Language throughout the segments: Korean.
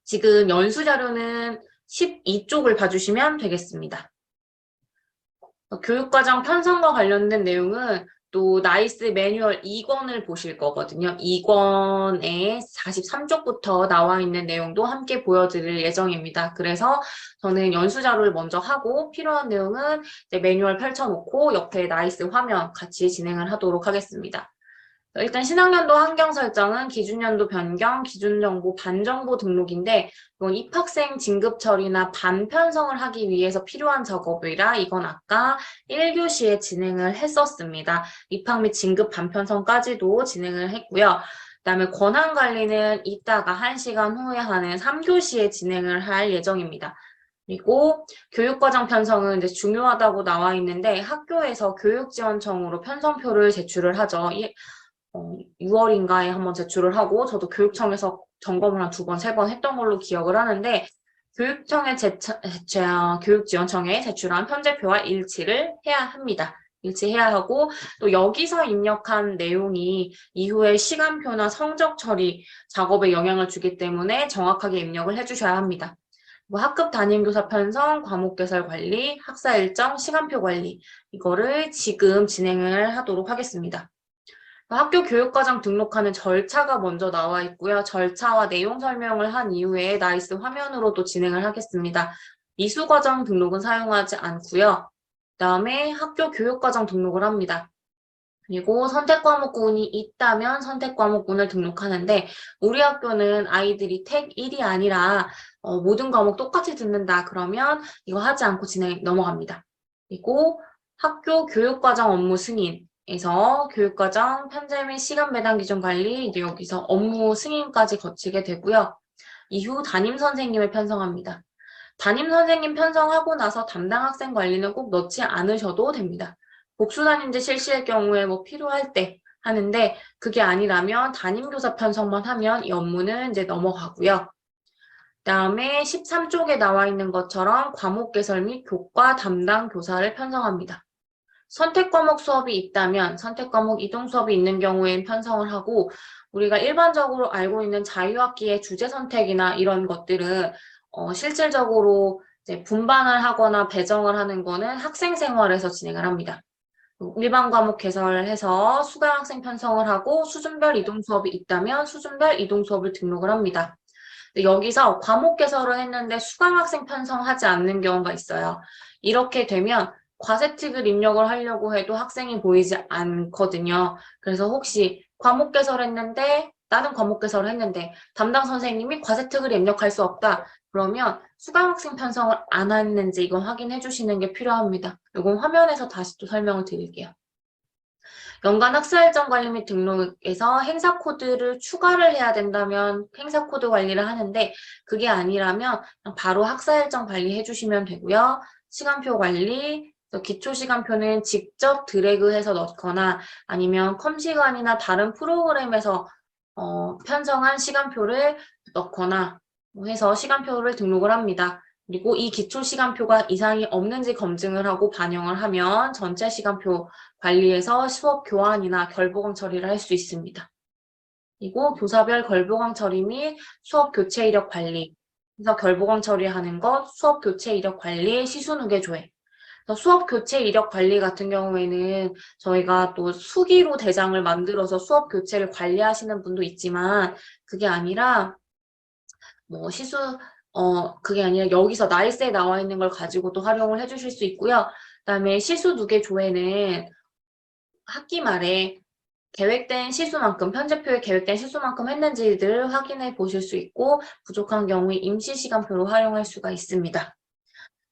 지금 연수 자료는 12쪽을 봐주시면 되겠습니다. 교육과정 편성과 관련된 내용은 또 나이스 매뉴얼 2권을 보실 거거든요. 2권에 43쪽부터 나와 있는 내용도 함께 보여드릴 예정입니다. 그래서 저는 연수 자료를 먼저 하고 필요한 내용은 이제 매뉴얼 펼쳐놓고 옆에 나이스 화면 같이 진행을 하도록 하겠습니다. 일단 신학년도 환경 설정은 기준연도 변경, 기준정보 반정보 등록인데 이건 입학생 진급 처리나 반편성을 하기 위해서 필요한 작업이라 이건 아까 1교시에 진행을 했었습니다. 입학 및 진급 반편성까지도 진행을 했고요. 그다음에 권한관리는 이따가 1시간 후에 하는 3교시에 진행을 할 예정입니다. 그리고 교육과정 편성은 이제 중요하다고 나와 있는데 학교에서 교육지원청으로 편성표를 제출을 하죠. 6월인가에 한번 제출을 하고 저도 교육청에서 점검을 한 2번, 3번 했던 걸로 기억을 하는데 교육지원청에 제출한 편제표와 일치를 해야 합니다. 일치해야 하고 또 여기서 입력한 내용이 이후에 시간표나 성적 처리 작업에 영향을 주기 때문에 정확하게 입력을 해주셔야 합니다. 학급 담임교사 편성, 과목 개설 관리, 학사 일정, 시간표 관리 이거를 지금 진행을 하도록 하겠습니다. 학교 교육과정 등록하는 절차가 먼저 나와 있고요. 절차와 내용 설명을 한 이후에 나이스 화면으로도 진행을 하겠습니다. 이수과정 등록은 사용하지 않고요. 그다음에 학교 교육과정 등록을 합니다. 그리고 선택과목군이 있다면 선택과목군을 등록하는데 우리 학교는 아이들이 택 1이 아니라 모든 과목 똑같이 듣는다 그러면 이거 하지 않고 넘어갑니다. 그리고 학교 교육과정 업무 승인에서 교육과정 편제 및 시간 배당 기준 관리 이제 여기서 업무 승인까지 거치게 되고요. 이후 담임선생님을 편성합니다. 담임선생님 편성하고 나서 담당 학생 관리는 꼭 넣지 않으셔도 됩니다. 복수담임제 실시할 경우에 뭐 필요할 때 하는데 그게 아니라면 담임교사 편성만 하면 이 업무는 이제 넘어가고요. 그다음에 13쪽에 나와 있는 것처럼 과목 개설 및 교과 담당 교사를 편성합니다. 선택과목 수업이 있다면 선택과목 이동 수업이 있는 경우엔 편성을 하고 우리가 일반적으로 알고 있는 자유학기의 주제 선택이나 이런 것들은 실질적으로 이제 분반을 하거나 배정을 하는 거는 학생 생활에서 진행을 합니다. 일반 과목 개설을 해서 수강학생 편성을 하고 수준별 이동 수업이 있다면 수준별 이동 수업을 등록을 합니다. 여기서 과목 개설을 했는데 수강학생 편성하지 않는 경우가 있어요. 이렇게 되면 과세특을 입력을 하려고 해도 학생이 보이지 않거든요. 그래서 혹시 과목 개설했는데 나는 과목 개설을 했는데 담당 선생님이 과세특을 입력할 수 없다. 그러면 수강학생 편성을 안 했는지 이건 확인해 주시는 게 필요합니다. 이건 화면에서 다시 또 설명을 드릴게요. 연간 학사 일정 관리 및 등록에서 행사 코드를 추가를 해야 된다면 행사 코드 관리를 하는데 그게 아니라면 바로 학사 일정 관리해 주시면 되고요. 시간표 관리, 기초 시간표는 직접 드래그해서 넣거나 아니면 컴시간이나 다른 프로그램에서 편성한 시간표를 넣거나 해서 시간표를 등록을 합니다. 그리고 이 기초 시간표가 이상이 없는지 검증을 하고 반영을 하면 전체 시간표 관리해서 수업 교환이나 결보강 처리를 할 수 있습니다. 그리고 교사별 결보강 처리 및 수업 교체 이력 관리. 그래서 결보강 처리하는 것, 수업 교체 이력 관리, 시수누계 조회. 수업 교체 이력 관리 같은 경우에는 저희가 또 수기로 대장을 만들어서 수업 교체를 관리하시는 분도 있지만 그게 아니라 뭐 그게 아니라 여기서 나이스에 나와 있는 걸 가지고 또 활용을 해주실 수 있고요. 그다음에 시수 누계 조회는 학기 말에 계획된 시수만큼, 편제표에 계획된 시수만큼 했는지를 확인해 보실 수 있고 부족한 경우에 임시시간표로 활용할 수가 있습니다.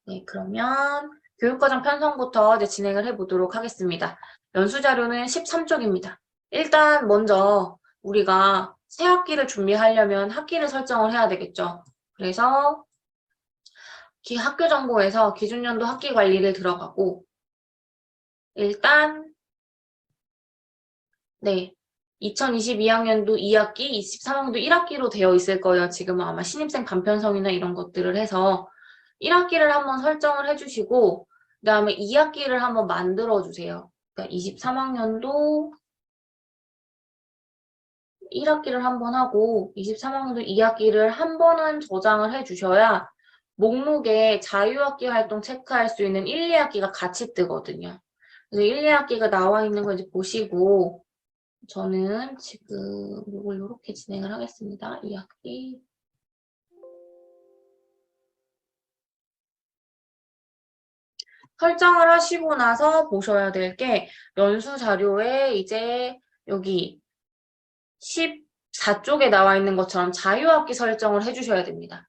네, 그러면 교육과정 편성부터 이제 진행을 해보도록 하겠습니다. 연수자료는 13쪽입니다. 일단 먼저 우리가 새 학기를 준비하려면 학기를 설정을 해야 되겠죠. 그래서 학교정보에서 기준연도 학기 관리를 들어가고 일단 네, 2022학년도 2학기, 23학년도 1학기로 되어 있을 거예요. 지금은 아마 신입생 반편성이나 이런 것들을 해서 1학기를 한번 설정을 해주시고 그 다음에 2학기를 한번 만들어주세요. 그러니까 23학년도 1학기를 한 번 하고 23학년도 2학기를 한 번은 저장을 해주셔야 목록에 자유학기 활동 체크할 수 있는 1, 2학기가 같이 뜨거든요. 그래서 1, 2학기가 나와 있는 거 이제 보시고 저는 지금 이걸 이렇게 진행을 하겠습니다. 2학기. 설정을 하시고 나서 보셔야 될 게 연수 자료에 이제 여기 14쪽에 나와 있는 것처럼 자유학기 설정을 해주셔야 됩니다.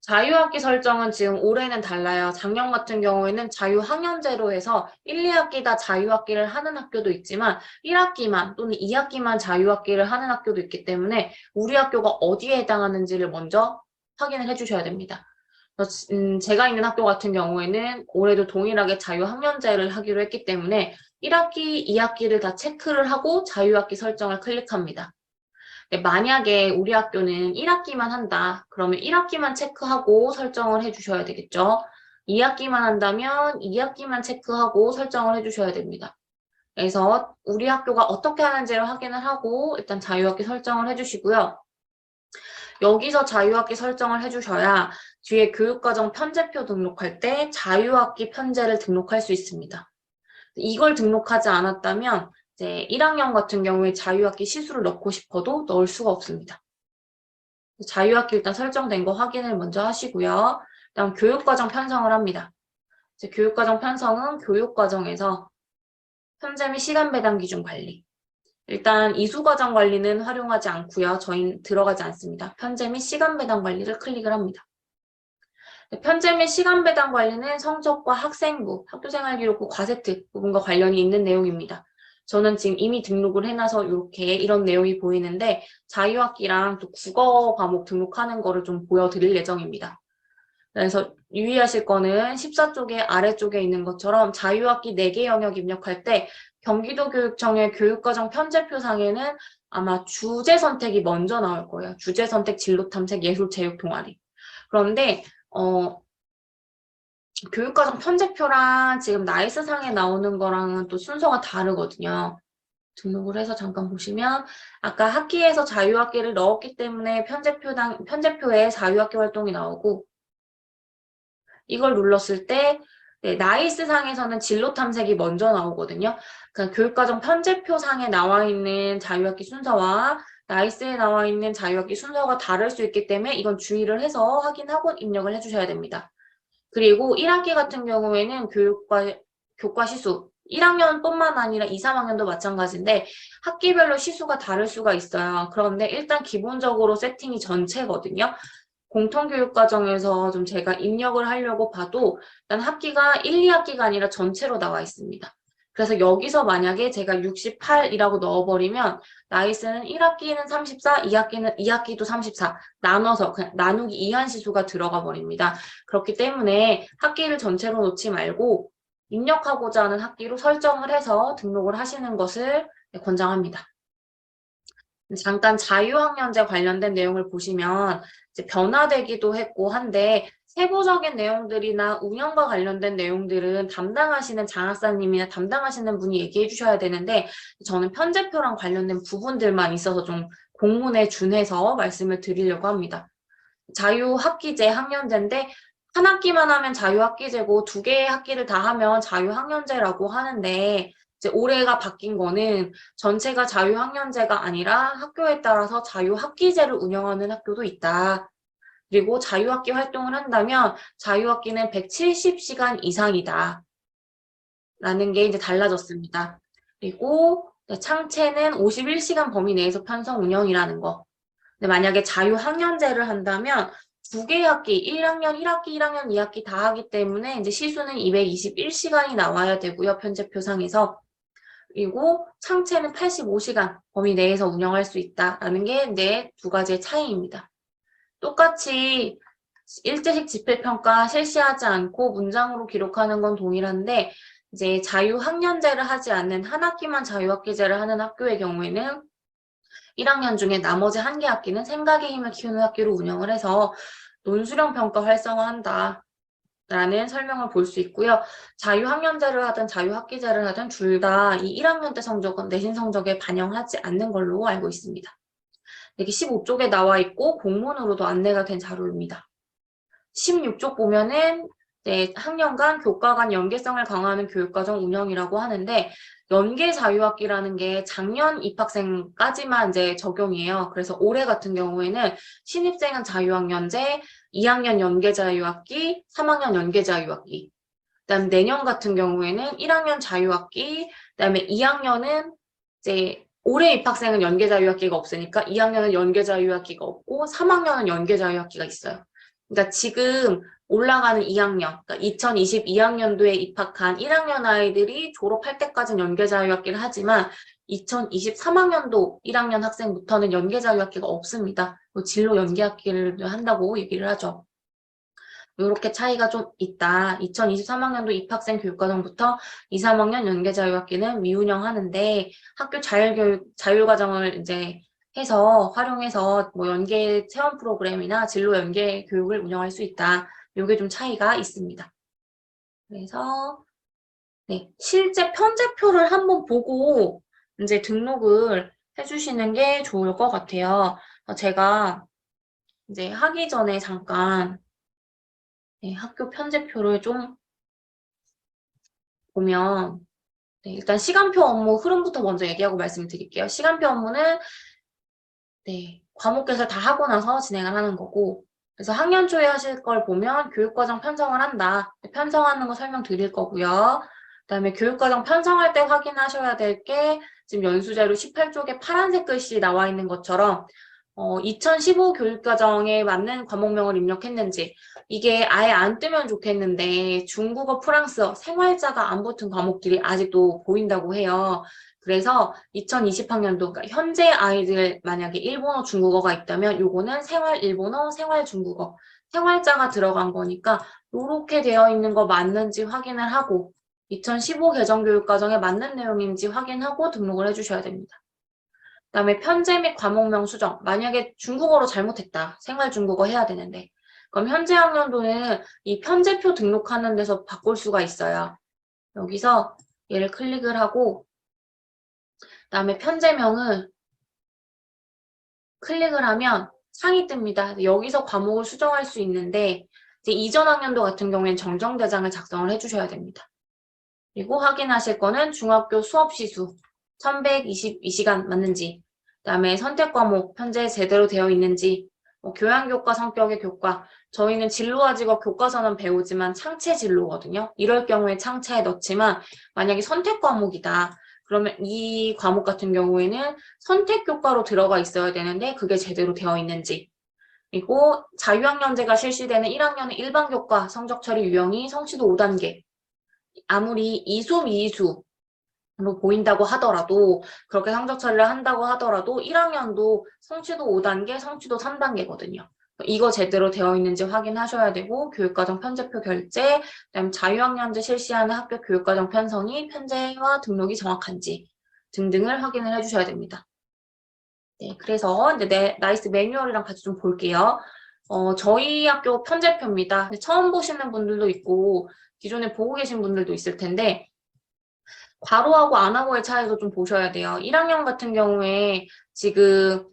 자유학기 설정은 지금 올해는 달라요. 작년 같은 경우에는 자유학년제로 해서 1, 2학기 다 자유학기를 하는 학교도 있지만 1학기만 또는 2학기만 자유학기를 하는 학교도 있기 때문에 우리 학교가 어디에 해당하는지를 먼저 확인을 해주셔야 됩니다. 제가 있는 학교 같은 경우에는 올해도 동일하게 자유학년제를 하기로 했기 때문에 1학기, 2학기를 다 체크를 하고 자유학기 설정을 클릭합니다. 만약에 우리 학교는 1학기만 한다. 그러면 1학기만 체크하고 설정을 해주셔야 되겠죠. 2학기만 한다면 2학기만 체크하고 설정을 해주셔야 됩니다. 그래서 우리 학교가 어떻게 하는지를 확인을 하고 일단 자유학기 설정을 해주시고요. 여기서 자유학기 설정을 해주셔야 뒤에 교육과정 편제표 등록할 때 자유학기 편제를 등록할 수 있습니다. 이걸 등록하지 않았다면 이제 1학년 같은 경우에 자유학기 시수를 넣고 싶어도 넣을 수가 없습니다. 자유학기 일단 설정된 거 확인을 먼저 하시고요. 그다음 교육과정 편성을 합니다. 이제 교육과정 편성은 교육과정에서 편제 및 시간 배당 기준 관리. 일단 이수과정 관리는 활용하지 않고요. 저희는 들어가지 않습니다. 편제 및 시간 배당 관리를 클릭을 합니다. 편제 및 시간 배당 관리는 성적과 학생부, 학교생활기록부 과세특 부분과 관련이 있는 내용입니다. 저는 지금 이미 등록을 해놔서 이렇게 이런 내용이 보이는데 자유학기랑 또 국어 과목 등록하는 거를 좀 보여드릴 예정입니다. 그래서 유의하실 거는 14쪽에 아래쪽에 있는 것처럼 자유학기 4개 영역 입력할 때 경기도교육청의 교육과정 편제표상에는 아마 주제 선택이 먼저 나올 거예요. 주제 선택, 진로 탐색, 예술, 체육, 동아리. 그런데 교육과정 편제표랑 지금 나이스상에 나오는 거랑은 또 순서가 다르거든요. 등록을 해서 잠깐 보시면 아까 학기에서 자유학기를 넣었기 때문에 편제표에 자유학기 활동이 나오고 이걸 눌렀을 때 나이스상에서는 진로 탐색이 먼저 나오거든요. 그러니까 교육과정 편제표상에 나와 있는 자유학기 순서와 나이스에 나와 있는 자유학기 순서가 다를 수 있기 때문에 이건 주의를 해서 확인하고 입력을 해주셔야 됩니다. 그리고 1학기 같은 경우에는 교과 시수 1학년뿐만 아니라 2, 3학년도 마찬가지인데 학기별로 시수가 다를 수가 있어요. 그런데 일단 기본적으로 세팅이 전체거든요. 공통교육과정에서 좀 제가 입력을 하려고 봐도 일단 학기가 1, 2학기가 아니라 전체로 나와 있습니다. 그래서 여기서 만약에 제가 68이라고 넣어버리면 나이스는 1학기는 34, 2학기도 34 나눠서 그냥 나누기 이한시수가 들어가 버립니다. 그렇기 때문에 학기를 전체로 놓지 말고 입력하고자 하는 학기로 설정을 해서 등록을 하시는 것을 권장합니다. 잠깐 자유학년제 관련된 내용을 보시면 이제 변화되기도 했고 한데 세부적인 내용들이나 운영과 관련된 내용들은 담당하시는 장학사님이나 담당하시는 분이 얘기해 주셔야 되는데 저는 편제표랑 관련된 부분들만 있어서 좀 공문에 준해서 말씀을 드리려고 합니다. 자유학기제 학년제인데 한 학기만 하면 자유학기제고 2개의 학기를 다 하면 자유학년제라고 하는데 이제 올해가 바뀐 거는 전체가 자유학년제가 아니라 학교에 따라서 자유학기제를 운영하는 학교도 있다. 그리고 자유학기 활동을 한다면 자유학기는 170시간 이상이다. 라는 게 이제 달라졌습니다. 그리고 창체는 51시간 범위 내에서 편성 운영이라는 거. 근데 만약에 자유학년제를 한다면 2개의 학기, 1학년 1학기, 1학년 2학기 다 하기 때문에 이제 시수는 221시간이 나와야 되고요. 편제표상에서. 그리고 창체는 85시간 범위 내에서 운영할 수 있다라는 게 이제 2가지의 차이입니다. 똑같이 일제식 집필평가 실시하지 않고 문장으로 기록하는 건 동일한데 이제 자유학년제를 하지 않는 한 학기만 자유학기제를 하는 학교의 경우에는 1학년 중에 나머지 1개 학기는 생각의 힘을 키우는 학기로 운영을 해서 논술형 평가 활성화한다. 라는 설명을 볼 수 있고요. 자유학년제를 하든 자유학기제를 하든 둘 다 이 1학년 때 성적은 내신 성적에 반영하지 않는 걸로 알고 있습니다. 이렇게 15쪽에 나와 있고 공문으로도 안내가 된 자료입니다. 16쪽 보면은 학년 간 교과 간 연계성을 강화하는 교육과정 운영이라고 하는데 연계 자유학기라는 게 작년 입학생까지만 이제 적용이에요. 그래서 올해 같은 경우에는 신입생은 자유학년제, 2학년 연계 자유학기, 3학년 연계 자유학기. 그다음 내년 같은 경우에는 1학년 자유학기, 그다음에 2학년은 이제 올해 입학생은 연계 자유학기가 없으니까 2학년은 연계 자유학기가 없고 3학년은 연계 자유학기가 있어요. 그러니까 지금 올라가는 2학년, 그러니까 2022학년도에 입학한 1학년 아이들이 졸업할 때까지는 연계 자유학기를 하지만 2023학년도 1학년 학생부터는 연계 자유학기가 없습니다. 진로 연계학기를 한다고 얘기를 하죠. 이렇게 차이가 좀 있다. 2023학년도 입학생 교육과정부터 2, 3학년 연계자유학기는 미운영하는데 학교 자율과정을 이제 해서 활용해서 뭐 연계 체험 프로그램이나 진로 연계 교육을 운영할 수 있다. 이게 좀 차이가 있습니다. 그래서 실제 편제표를 한번 보고 이제 등록을 해주시는 게 좋을 것 같아요. 제가 이제 하기 전에 잠깐 학교 편제표를 좀 보면 일단 시간표 업무 흐름부터 먼저 얘기하고 말씀드릴게요. 시간표 업무는 과목 개설 다 하고 나서 진행을 하는 거고 그래서 학년 초에 하실 걸 보면 교육과정 편성을 한다. 편성하는 거 설명드릴 거고요. 그다음에 교육과정 편성할 때 확인하셔야 될 게 지금 연수자료 18쪽에 파란색 글씨 나와 있는 것처럼 2015 교육과정에 맞는 과목명을 입력했는지 이게 아예 안 뜨면 좋겠는데 중국어, 프랑스어, 생활자가 안 붙은 과목들이 아직도 보인다고 해요. 그래서 2020학년도 그러니까 현재 아이들 만약에 일본어, 중국어가 있다면 요거는 생활 일본어, 생활 중국어, 생활자가 들어간 거니까 요렇게 되어 있는 거 맞는지 확인을 하고 2015 개정교육과정에 맞는 내용인지 확인하고 등록을 해주셔야 됩니다. 그다음에 편제 및 과목명 수정. 만약에 중국어로 잘못했다. 생활 중국어 해야 되는데. 그럼 현재 학년도는 이 편제표 등록하는 데서 바꿀 수가 있어요. 여기서 얘를 클릭을 하고 그다음에 편제명을 클릭을 하면 창이 뜹니다. 여기서 과목을 수정할 수 있는데 이제 이전 학년도 같은 경우에는 정정대장을 작성을 해주셔야 됩니다. 그리고 확인하실 거는 중학교 수업 시수 1122시간 맞는지 그다음에 선택 과목 현재 제대로 되어 있는지 교양교과 성격의 교과 저희는 진로와 직업 교과서는 배우지만 창체 진로거든요. 이럴 경우에 창체에 넣지만 만약에 선택 과목이다. 그러면 이 과목 같은 경우에는 선택 교과로 들어가 있어야 되는데 그게 제대로 되어 있는지 그리고 자유학년제가 실시되는 1학년은 일반 교과 성적 처리 유형이 성취도 5단계 아무리 이수, 미이수로 보인다고 하더라도 그렇게 성적 처리를 한다고 하더라도 1학년도 성취도 5단계, 성취도 3단계거든요. 이거 제대로 되어 있는지 확인하셔야 되고 교육과정 편제표 결제, 그다음에 자유학년제 실시하는 학교 교육과정 편성이 편제와 등록이 정확한지 등등을 확인을 해주셔야 됩니다. 그래서 이제 나이스 매뉴얼이랑 같이 좀 볼게요. 저희 학교 편제표입니다. 처음 보시는 분들도 있고 기존에 보고 계신 분들도 있을 텐데 괄호하고 안 하고의 차이도 좀 보셔야 돼요. 1학년 같은 경우에 지금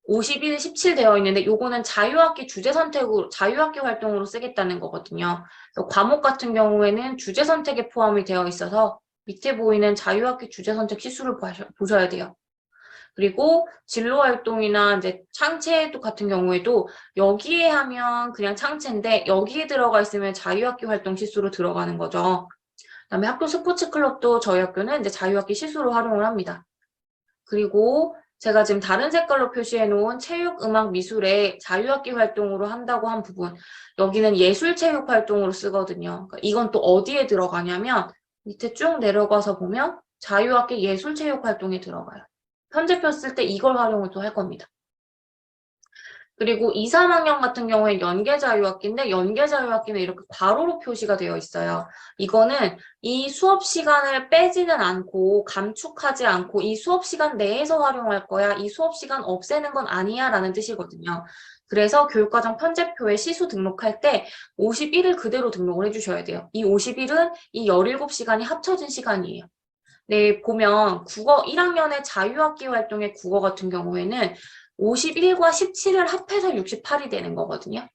51, 17 되어 있는데 요거는 자유학기 주제 선택으로 자유학기 활동으로 쓰겠다는 거거든요. 과목 같은 경우에는 주제 선택에 포함이 되어 있어서 밑에 보이는 자유학기 주제 선택 시수를 보셔야 돼요. 그리고 진로 활동이나 이제 창체 같은 경우에도 여기에 하면 그냥 창체인데 여기에 들어가 있으면 자유학기 활동 시수로 들어가는 거죠. 그다음에 학교 스포츠 클럽도 저희 학교는 이제 자유학기 시수로 활용을 합니다. 그리고 제가 지금 다른 색깔로 표시해 놓은 체육, 음악, 미술의 자유학기 활동으로 한다고 한 부분 여기는 예술체육 활동으로 쓰거든요. 그러니까 이건 또 어디에 들어가냐면 밑에 쭉 내려가서 보면 자유학기 예술체육 활동에 들어가요. 편제표 쓸 때 이걸 활용을 또 할 겁니다. 그리고 2, 3학년 같은 경우에 연계자유학기인데 연계자유학기는 이렇게 괄호로 표시가 되어 있어요. 이거는 이 수업 시간을 빼지는 않고 감축하지 않고 이 수업 시간 내에서 활용할 거야. 이 수업 시간 없애는 건 아니야 라는 뜻이거든요. 그래서 교육과정 편제표에 시수 등록할 때 51을 그대로 등록을 해주셔야 돼요. 이 51은 이 17시간이 합쳐진 시간이에요. 보면 국어 1학년의 자유학기 활동의 국어 같은 경우에는 51과 17을 합해서 68이 되는 거거든요.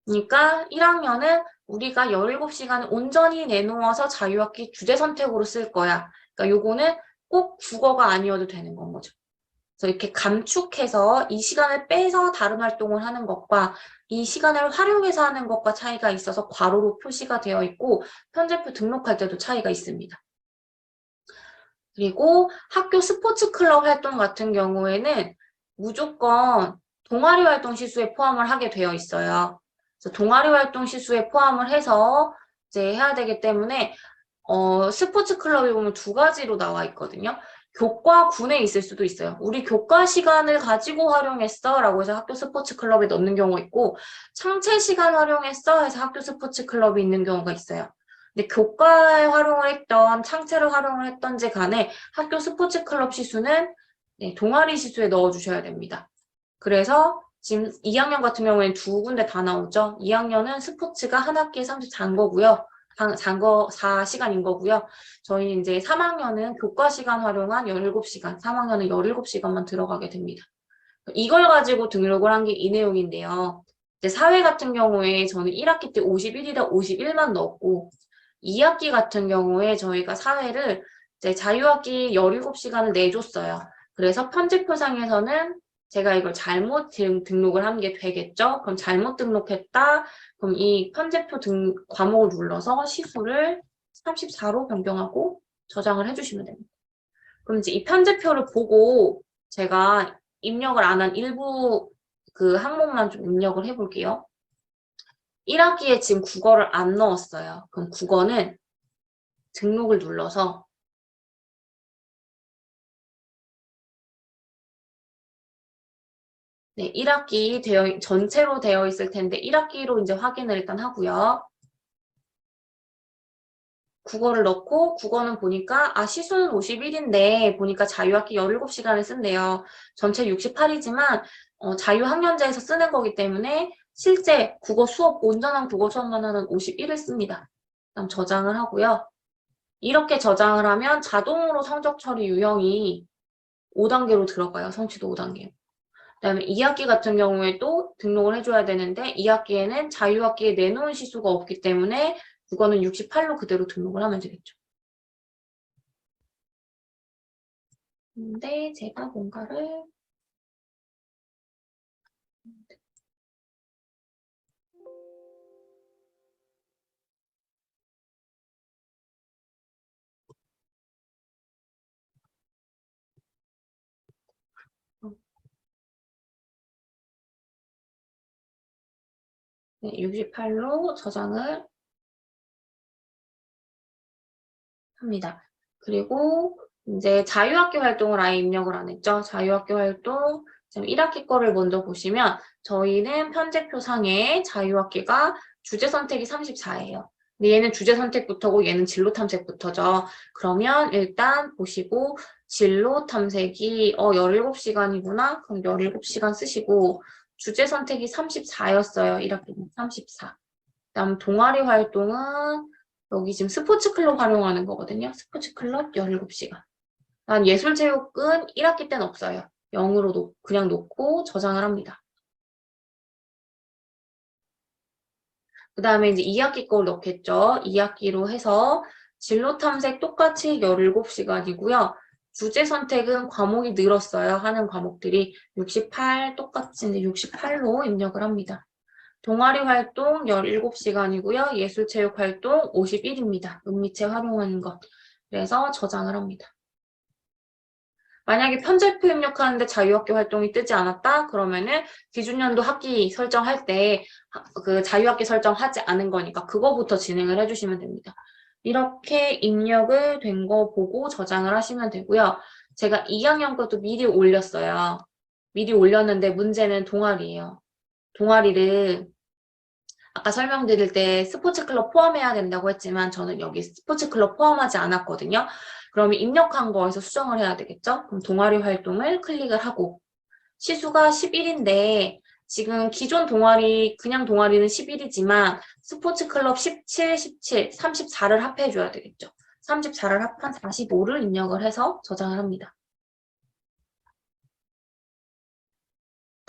그러니까 1학년은 우리가 17시간을 온전히 내놓아서 자유학기 주제 선택으로 쓸 거야. 그러니까 요거는 꼭 국어가 아니어도 되는 건 거죠. 그래서 이렇게 감축해서 이 시간을 빼서 다른 활동을 하는 것과 이 시간을 활용해서 하는 것과 차이가 있어서 괄호로 표시가 되어 있고 편제표 등록할 때도 차이가 있습니다. 그리고 학교 스포츠 클럽 활동 같은 경우에는 무조건 동아리 활동 시수에 포함을 하게 되어 있어요. 그래서 동아리 활동 시수에 포함을 해서 이제 해야 되기 때문에 스포츠 클럽에 보면 두 가지로 나와 있거든요. 교과 군에 있을 수도 있어요. 우리 교과 시간을 가지고 활용했어 라고 해서 학교 스포츠 클럽에 넣는 경우가 있고 창체 시간 활용했어 해서 학교 스포츠 클럽이 있는 경우가 있어요. 근데 교과에 활용을 했던 창체를 활용을 했던지 간에 학교 스포츠 클럽 시수는 동아리 시수에 넣어주셔야 됩니다. 그래서 지금 2학년 같은 경우에는 두 군데 다 나오죠. 2학년은 스포츠가 한 학기에 34인 거고요. 4시간인 거고요. 저희 이제 3학년은 교과 시간 활용한 17시간, 3학년은 17시간만 들어가게 됩니다. 이걸 가지고 등록을 한 게 이 내용인데요. 이제 사회 같은 경우에 저는 1학기 때 51이라 51만 넣었고 2학기 같은 경우에 저희가 사회를 이제 자유학기 17시간을 내줬어요. 그래서 편집표상에서는 제가 이걸 잘못 등록을 한 게 되겠죠? 그럼 잘못 등록했다. 그럼 이 편제표 과목을 눌러서 시수를 34로 변경하고 저장을 해주시면 됩니다. 그럼 이제 이 편제표를 보고 제가 입력을 안 한 일부 그 항목만 좀 입력을 해볼게요. 1학기에 지금 국어를 안 넣었어요. 그럼 국어는 등록을 눌러서 네, 1학기 전체로 되어 있을 텐데 1학기로 이제 확인을 일단 하고요. 국어를 넣고 국어는 보니까 시수는 51인데 보니까 자유학기 17시간을 쓴대요. 전체 68이지만 자유학년제에서 쓰는 거기 때문에 실제 국어 수업, 온전한 국어 수업만 하는 51을 씁니다. 그다음 저장을 하고요. 이렇게 저장을 하면 자동으로 성적 처리 유형이 5단계로 들어가요. 성취도 5단계. 그다음에 2학기 같은 경우에도 등록을 해줘야 되는데 2학기에는 자유학기에 내놓은 시수가 없기 때문에 그거는 68로 그대로 등록을 하면 되겠죠. 근데 제가 뭔가를 네, 68로 저장을 합니다. 그리고 이제 자유학기 활동을 아예 입력을 안 했죠. 자유학기 활동 지금 1학기 거를 먼저 보시면 저희는 편제표상에 자유학기가 주제 선택이 34예요. 근데 얘는 주제 선택부터고 얘는 진로 탐색부터죠. 그러면 일단 보시고 진로 탐색이 17시간이구나. 그럼 17시간 쓰시고 주제 선택이 34였어요. 1학기는 34. 그다음 동아리 활동은 여기 지금 스포츠 클럽 활용하는 거거든요. 스포츠 클럽 17시간. 난 예술체육은 1학기 때는 없어요. 0으로 그냥 놓고 저장을 합니다. 그 다음에 이제 2학기 걸 넣겠죠. 2학기로 해서 진로 탐색 똑같이 17시간이고요. 주제 선택은 과목이 늘었어요. 하는 과목들이 68 똑같이 이제 68로 입력을 합니다. 동아리 활동 17시간이고요. 예술체육 활동 51입니다. 은미체 활용하는 것. 그래서 저장을 합니다. 만약에 편제표 입력하는데 자유학기 활동이 뜨지 않았다? 그러면은 기준연도 학기 설정할 때 그 자유학기 설정하지 않은 거니까 그거부터 진행을 해주시면 됩니다. 이렇게 입력을 된 거 보고 저장을 하시면 되고요. 제가 2학년 것도 미리 올렸어요. 미리 올렸는데 문제는 동아리예요. 동아리를 아까 설명드릴 때 스포츠 클럽 포함해야 된다고 했지만 저는 여기 스포츠 클럽 포함하지 않았거든요. 그러면 입력한 거에서 수정을 해야 되겠죠? 그럼 동아리 활동을 클릭을 하고 시수가 11인데 지금 기존 동아리, 그냥 동아리는 11이지만 스포츠 클럽 17, 17, 34를 합해줘야 되겠죠? 34를 합한 45를 입력을 해서 저장을 합니다.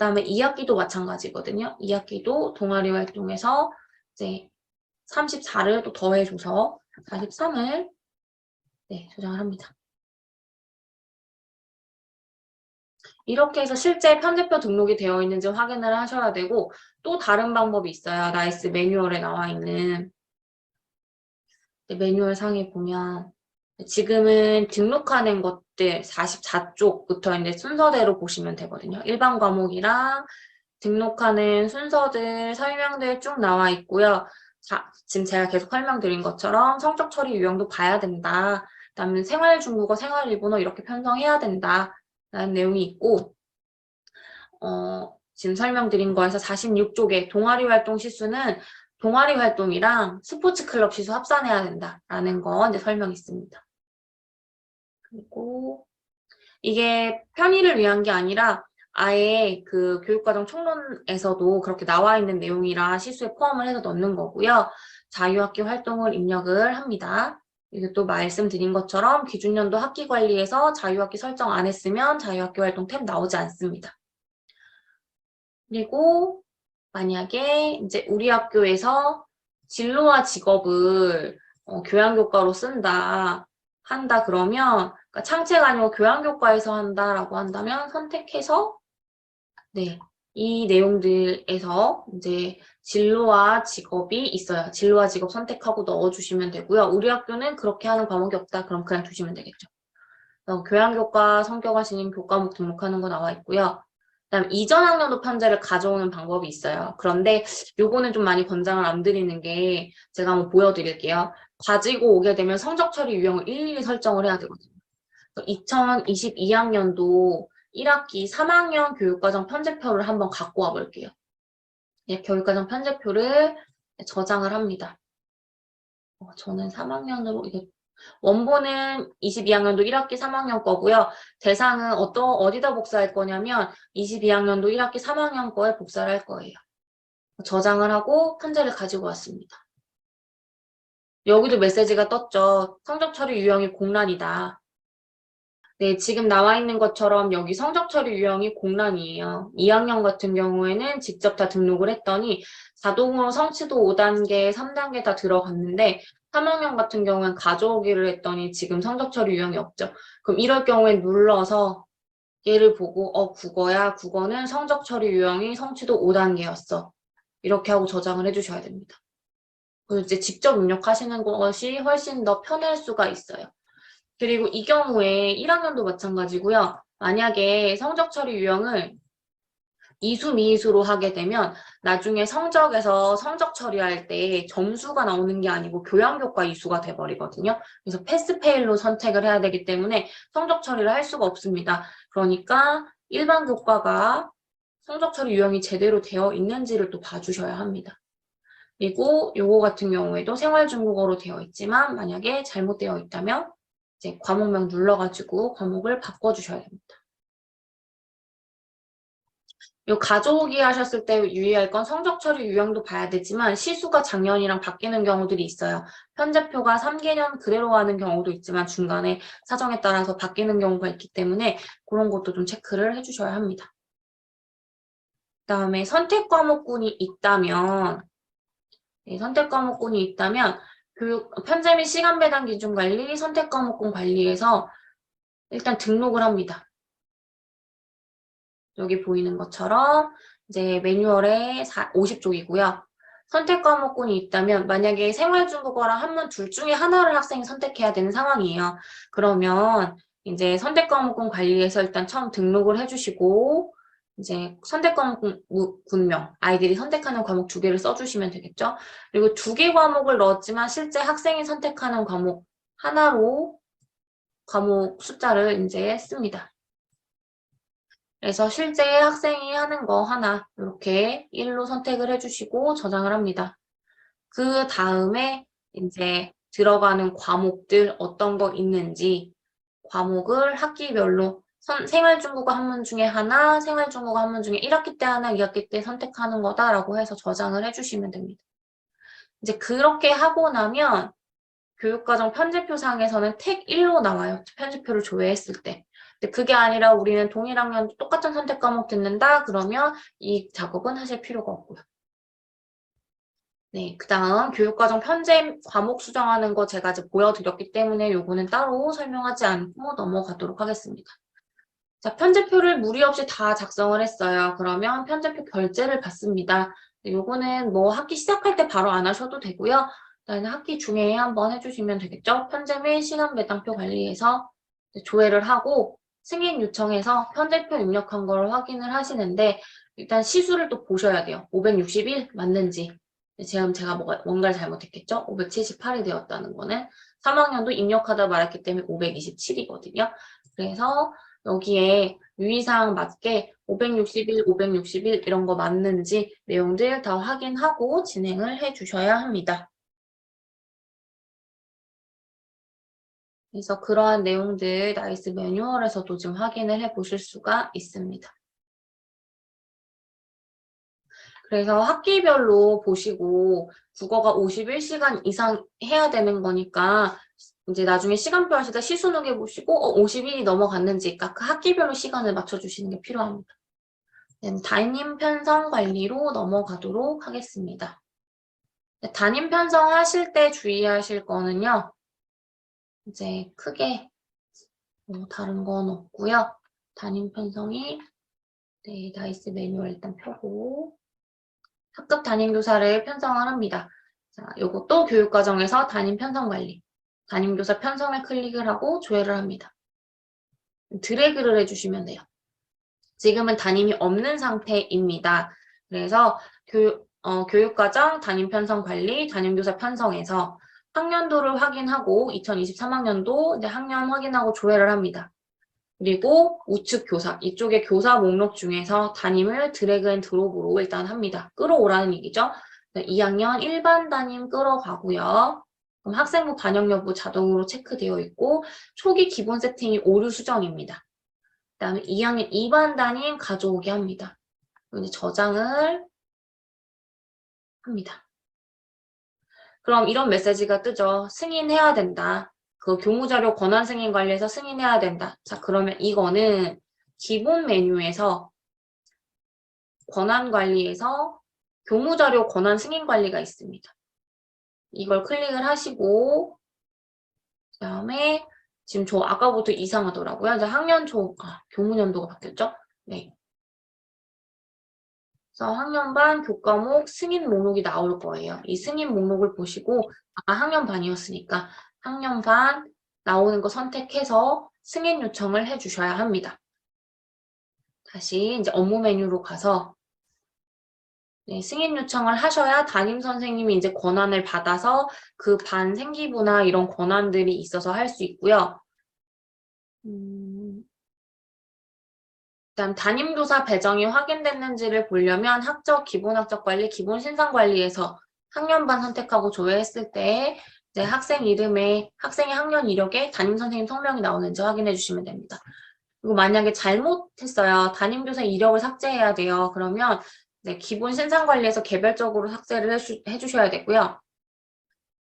그다음에 2학기도 마찬가지거든요. 2학기도 동아리 활동에서 이제 34를 또 더해줘서 43을 네, 저장을 합니다. 이렇게 해서 실제 편집표 등록이 되어 있는지 확인을 하셔야 되고 또 다른 방법이 있어요. 나이스 매뉴얼에 나와 있는 매뉴얼 상에 보면 지금은 등록하는 것들 44쪽부터 이제 순서대로 보시면 되거든요. 일반 과목이랑 등록하는 순서들, 설명들 쭉 나와 있고요. 자, 지금 제가 계속 설명드린 것처럼 성적 처리 유형도 봐야 된다. 그다음에 생활중국어, 생활일본어 이렇게 편성해야 된다. 라는 내용이 있고 지금 설명드린 거에서 46쪽에 동아리 활동 시수는 동아리 활동이랑 스포츠 클럽 시수 합산해야 된다라는 거 이제 설명이 있습니다. 그리고 이게 편의를 위한 게 아니라 아예 그 교육과정 총론에서도 그렇게 나와 있는 내용이라 시수에 포함을 해서 넣는 거고요. 자유학기 활동을 입력을 합니다. 이게 또 말씀드린 것처럼 기준연도 학기 관리에서 자유학기 설정 안 했으면 자유학기 활동 탭 나오지 않습니다. 그리고 만약에 이제 우리 학교에서 진로와 직업을 교양교과로 한다 그러면 그러니까 창체가 아니고 교양교과에서 한다라고 한다면 선택해서 네, 이 내용들에서 이제 진로와 직업이 있어요. 진로와 직업 선택하고 넣어주시면 되고요. 우리 학교는 그렇게 하는 과목이 없다. 그럼 그냥 두시면 되겠죠. 교양교과 성격화신임 교과목 등록하는 거 나와 있고요. 그다음 이전 학년도 편제를 가져오는 방법이 있어요. 그런데 요거는 좀 많이 권장을 안 드리는 게 제가 한번 보여드릴게요. 가지고 오게 되면 성적 처리 유형을 일일이 설정을 해야 되거든요. 2022학년도 1학기 3학년 교육과정 편제표를 한번 갖고 와 볼게요. 예, 교육과정 편제표를 저장을 합니다. 저는 3학년으로 이게 원본은 22학년도 1학기 3학년 거고요. 대상은 어디다 복사할 거냐면 22학년도 1학기 3학년 거에 복사를 할 거예요. 저장을 하고 편제를 가지고 왔습니다. 여기도 메시지가 떴죠. 성적 처리 유형이 공란이다. 네, 지금 나와 있는 것처럼 여기 성적 처리 유형이 공란이에요. 2학년 같은 경우에는 직접 다 등록을 했더니 자동으로 성취도 5단계, 3단계 다 들어갔는데 3학년 같은 경우엔 가져오기를 했더니 지금 성적 처리 유형이 없죠. 그럼 이럴 경우엔 눌러서 얘를 보고 국어야. 국어는 성적 처리 유형이 성취도 5단계였어. 이렇게 하고 저장을 해주셔야 됩니다. 그리고 이제 직접 입력하시는 것이 훨씬 더 편할 수가 있어요. 그리고 이 경우에 1학년도 마찬가지고요. 만약에 성적 처리 유형을 이수, 미이수로 하게 되면 나중에 성적에서 성적 처리할 때 점수가 나오는 게 아니고 교양교과 이수가 돼버리거든요. 그래서 패스페일로 선택을 해야 되기 때문에 성적 처리를 할 수가 없습니다. 그러니까 일반 교과가 성적 처리 유형이 제대로 되어 있는지를 또 봐주셔야 합니다. 그리고 요거 같은 경우에도 생활중국어로 되어 있지만 만약에 잘못되어 있다면 이제 과목명 눌러가지고 과목을 바꿔주셔야 됩니다. 요 가져오기 하셨을 때 유의할 건 성적 처리 유형도 봐야 되지만 시수가 작년이랑 바뀌는 경우들이 있어요. 편제표가 3개년 그대로 가는 경우도 있지만 중간에 사정에 따라서 바뀌는 경우가 있기 때문에 그런 것도 좀 체크를 해주셔야 합니다. 그다음에 선택 과목군이 있다면 편제 및 시간 배당 기준 관리, 선택 과목군 관리에서 일단 등록을 합니다. 여기 보이는 것처럼 이제 매뉴얼에 50쪽이고요. 선택 과목군이 있다면 만약에 생활중국어랑 한문 둘 중에 하나를 학생이 선택해야 되는 상황이에요. 그러면 이제 선택 과목군 관리에서 일단 처음 등록을 해주시고 이제 선택 과목군명 아이들이 선택하는 과목 2개를 써주시면 되겠죠. 그리고 2개 과목을 넣었지만 실제 학생이 선택하는 과목 하나로 과목 숫자를 이제 씁니다. 그래서 실제 학생이 하는 거 하나 이렇게 1로 선택을 해주시고 저장을 합니다. 그 다음에 이제 들어가는 과목들 어떤 거 있는지 과목을 학기별로 생활중국어 한문 중에 하나, 생활중국어 한문 중에 1학기 때 하나, 2학기 때 선택하는 거다라고 해서 저장을 해주시면 됩니다. 이제 그렇게 하고 나면 교육과정 편제표상에서는 택 1로 나와요. 편제표를 조회했을 때. 근데 그게 아니라 우리는 동일 학년 똑같은 선택 과목 듣는다? 그러면 이 작업은 하실 필요가 없고요. 네, 그 다음 교육과정 편제 과목 수정하는 거 제가 이제 보여드렸기 때문에 요거는 따로 설명하지 않고 넘어가도록 하겠습니다. 자, 편제표를 무리 없이 다 작성을 했어요. 그러면 편제표 결제를 받습니다. 요거는 뭐 학기 시작할 때 바로 안 하셔도 되고요. 그다음에 학기 중에 한번 해주시면 되겠죠. 편제 및 시간 배당표 관리에서 조회를 하고 승인 요청해서 편제표 입력한 걸 확인을 하시는데 일단 시수를 또 보셔야 돼요. 561 맞는지. 지금 제가 뭔가를 잘못했겠죠? 578이 되었다는 거는 3학년도 입력하다 말했기 때문에 527이거든요. 그래서 여기에 유의사항 맞게 561, 561 이런 거 맞는지 내용들 다 확인하고 진행을 해 주셔야 합니다. 그래서 그러한 내용들 나이스 매뉴얼에서도 좀 확인을 해 보실 수가 있습니다. 그래서 학기별로 보시고 국어가 51시간 이상 해야 되는 거니까 이제 나중에 시간표 하실 때 시수능에 보시고 50일이 넘어갔는지 그 학기별로 시간을 맞춰주시는 게 필요합니다. 담임 편성 관리로 넘어가도록 하겠습니다. 담임 편성하실 때 주의하실 거는요. 이제 크게 다른 건 없고요. 담임 편성이 나이스 매뉴얼 일단 펴고 학급 담임교사를 편성을 합니다. 자, 요것도 교육과정에서 담임 편성 관리. 담임교사 편성을 클릭을 하고 조회를 합니다. 드래그를 해주시면 돼요. 지금은 담임이 없는 상태입니다. 그래서 교육과정 담임 편성 관리, 담임교사 편성에서 학년도를 확인하고 2023학년도 이제 학년 확인하고 조회를 합니다. 그리고 우측 교사, 이쪽에 교사 목록 중에서 담임을 드래그 앤 드롭으로 일단 합니다. 끌어오라는 얘기죠. 2학년 일반 담임 끌어가고요. 그럼 학생부 반영 여부 자동으로 체크되어 있고 초기 기본 세팅이 오류 수정입니다. 그 다음에 2학년 2반 담임 가져오게 합니다. 이제 저장을 합니다. 그럼 이런 메시지가 뜨죠. 승인해야 된다. 그 교무자료 권한 승인 관리에서 승인해야 된다. 자, 그러면 이거는 기본 메뉴에서 권한 관리에서 교무자료 권한 승인 관리가 있습니다. 이걸 클릭을 하시고 그다음에 지금 저 아까부터 이상하더라고요. 이제 학년 교무연도가 바뀌었죠? 네. 그래서 학년반 교과목 승인 목록이 나올 거예요. 이 승인 목록을 보시고 아까 학년반이었으니까 학년반 나오는 거 선택해서 승인 요청을 해주셔야 합니다. 다시 이제 업무 메뉴로 가서 승인 요청을 하셔야 담임 선생님이 이제 권한을 받아서 그 반 생기부나 이런 권한들이 있어서 할 수 있고요. 그다음 담임교사 배정이 확인됐는지를 보려면 학적, 기본학적 관리, 기본 신상 관리에서 학년반 선택하고 조회했을 때 이제 학생 이름에 학생의 학년 이력에 담임 선생님 성명이 나오는지 확인해 주시면 됩니다. 그리고 만약에 잘못했어요. 담임교사 이력을 삭제해야 돼요. 그러면 기본 신상 관리에서 개별적으로 삭제를 해주셔야 되고요.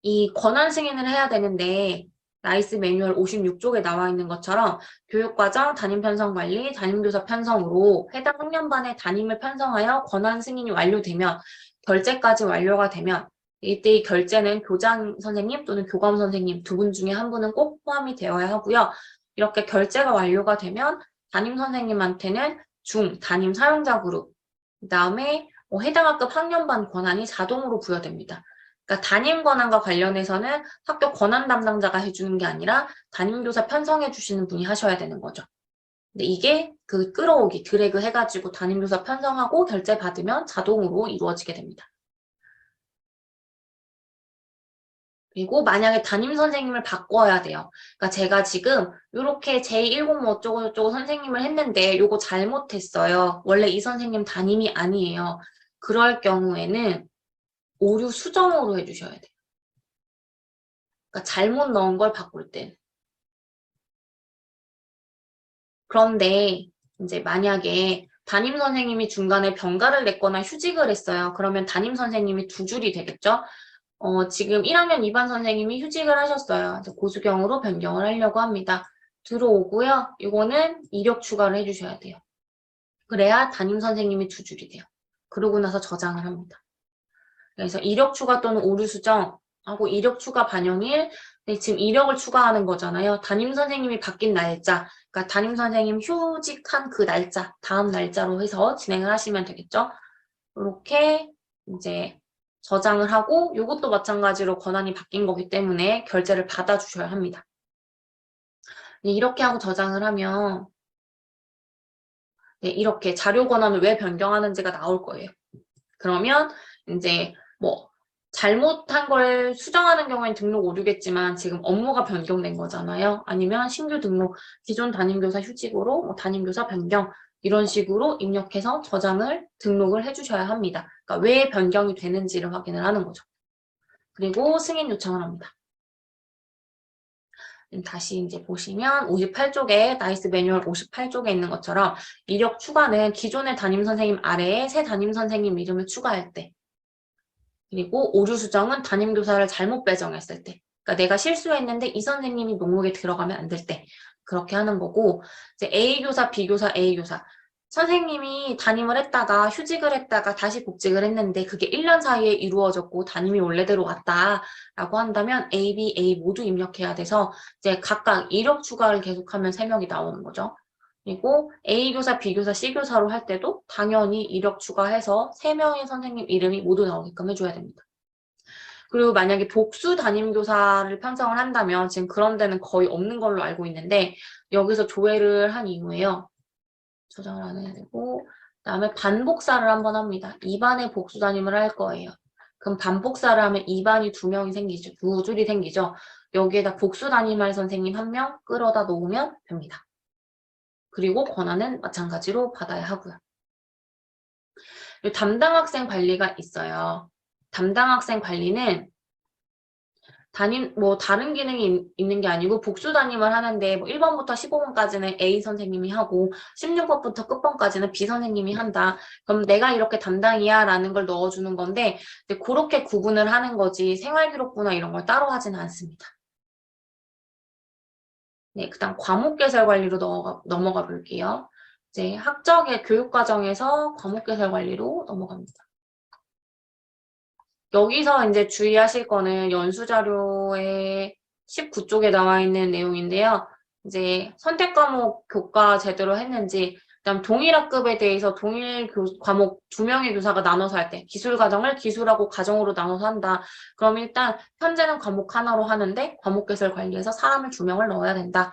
이 권한 승인을 해야 되는데 나이스 매뉴얼 56쪽에 나와 있는 것처럼 교육과정, 담임 편성 관리, 담임교사 편성으로 해당 학년반의 담임을 편성하여 권한 승인이 완료되면 결제까지 완료가 되면 이때 이 결제는 교장 선생님 또는 교감 선생님 두 분 중에 한 분은 꼭 포함이 되어야 하고요. 이렇게 결제가 완료가 되면 담임 선생님한테는 담임 사용자 그룹, 그 다음에 해당 학급 학년반 권한이 자동으로 부여됩니다. 그러니까 담임 권한과 관련해서는 학교 권한 담당자가 해주는 게 아니라 담임교사 편성해 주시는 분이 하셔야 되는 거죠. 근데 이게 그 끌어오기, 드래그 해가지고 담임교사 편성하고 결제 받으면 자동으로 이루어지게 됩니다. 그리고 만약에 담임 선생님을 바꿔야 돼요. 그러니까 제가 지금 이렇게 제1공 뭐 어쩌고 선생님을 했는데 요거 잘못했어요. 원래 이 선생님 담임이 아니에요. 그럴 경우에는 오류 수정으로 해주셔야 돼요. 그러니까 잘못 넣은 걸 바꿀 땐. 그런데 이제 만약에 담임 선생님이 중간에 병가를 냈거나 휴직을 했어요. 그러면 담임 선생님이 두 줄이 되겠죠? 지금 1학년 2반 선생님이 휴직을 하셨어요. 고수경으로 변경을 하려고 합니다. 들어오고요. 이거는 이력 추가를 해주셔야 돼요. 그래야 담임 선생님이 두 줄이 돼요. 그러고 나서 저장을 합니다. 그래서 이력 추가 또는 오류 수정하고 이력 추가 반영일, 지금 이력을 추가하는 거잖아요. 담임 선생님이 바뀐 날짜, 그러니까 담임 선생님 휴직한 그 날짜, 다음 날짜로 해서 진행을 하시면 되겠죠. 이렇게 이제 저장을 하고 이것도 마찬가지로 권한이 바뀐 거기 때문에 결제를 받아주셔야 합니다. 이렇게 하고 저장을 하면 이렇게 자료 권한을 왜 변경하는지가 나올 거예요. 그러면 이제 뭐 잘못한 걸 수정하는 경우엔 등록 오류겠지만 지금 업무가 변경된 거잖아요. 아니면 신규 등록, 기존 담임교사 휴직으로 뭐 담임교사 변경 이런 식으로 입력해서 저장을 등록을 해주셔야 합니다. 그러니까 왜 변경이 되는지를 확인을 하는 거죠. 그리고 승인 요청을 합니다. 다시 이제 보시면 58쪽에 나이스 매뉴얼 58쪽에 있는 것처럼 이력 추가는 기존의 담임 선생님 아래에 새 담임 선생님 이름을 추가할 때, 그리고 오류 수정은 담임교사를 잘못 배정했을 때, 그러니까 내가 실수했는데 이 선생님이 목록에 들어가면 안 될 때 그렇게 하는 거고, 이제 A교사, B교사, A교사 선생님이 담임을 했다가 휴직을 했다가 다시 복직을 했는데 그게 1년 사이에 이루어졌고 담임이 원래대로 왔다라고 한다면 A, B, A 모두 입력해야 돼서 이제 각각 이력 추가를 계속하면 3명이 나오는 거죠. 그리고 A교사, B교사, C교사로 할 때도 당연히 이력 추가해서 3명의 선생님 이름이 모두 나오게끔 해줘야 됩니다. 그리고 만약에 복수 담임교사를 편성을 한다면 지금 그런 데는 거의 없는 걸로 알고 있는데 여기서 조회를 한 이후에요. 저장을 안 해야 되고 그다음에 반복사를 한번 합니다. 2반에 복수 담임을 할 거예요. 그럼 반복사를 하면 2반이 2명이 생기죠. 2줄이 생기죠. 여기에다 복수 담임할 선생님 1명 끌어다 놓으면 됩니다. 그리고 권한은 마찬가지로 받아야 하고요. 담당 학생 관리가 있어요. 담당 학생 관리는 다른 기능이 있는 게 아니고 복수 담임을 하는데 뭐 1번부터 15번까지는 A 선생님이 하고 16번부터 끝번까지는 B 선생님이 한다. 그럼 내가 이렇게 담당이야 라는 걸 넣어주는 건데 이제 그렇게 구분을 하는 거지 생활기록부나 이런 걸 따로 하지는 않습니다. 네, 그다음 과목 개설 관리로 넘어가 볼게요. 이제 학적의 교육과정에서 과목 개설 관리로 넘어갑니다. 여기서 이제 주의하실 거는 연수자료의 19쪽에 나와 있는 내용인데요. 이제 선택 과목 교과 제대로 했는지, 그다음 동일학급에 대해서 동일 과목 2명의 교사가 나눠서 할 때, 기술 과정을 기술하고 과정으로 나눠서 한다. 그럼 일단 현재는 과목 하나로 하는데 과목 개설 관리해서 사람을 2명을 넣어야 된다.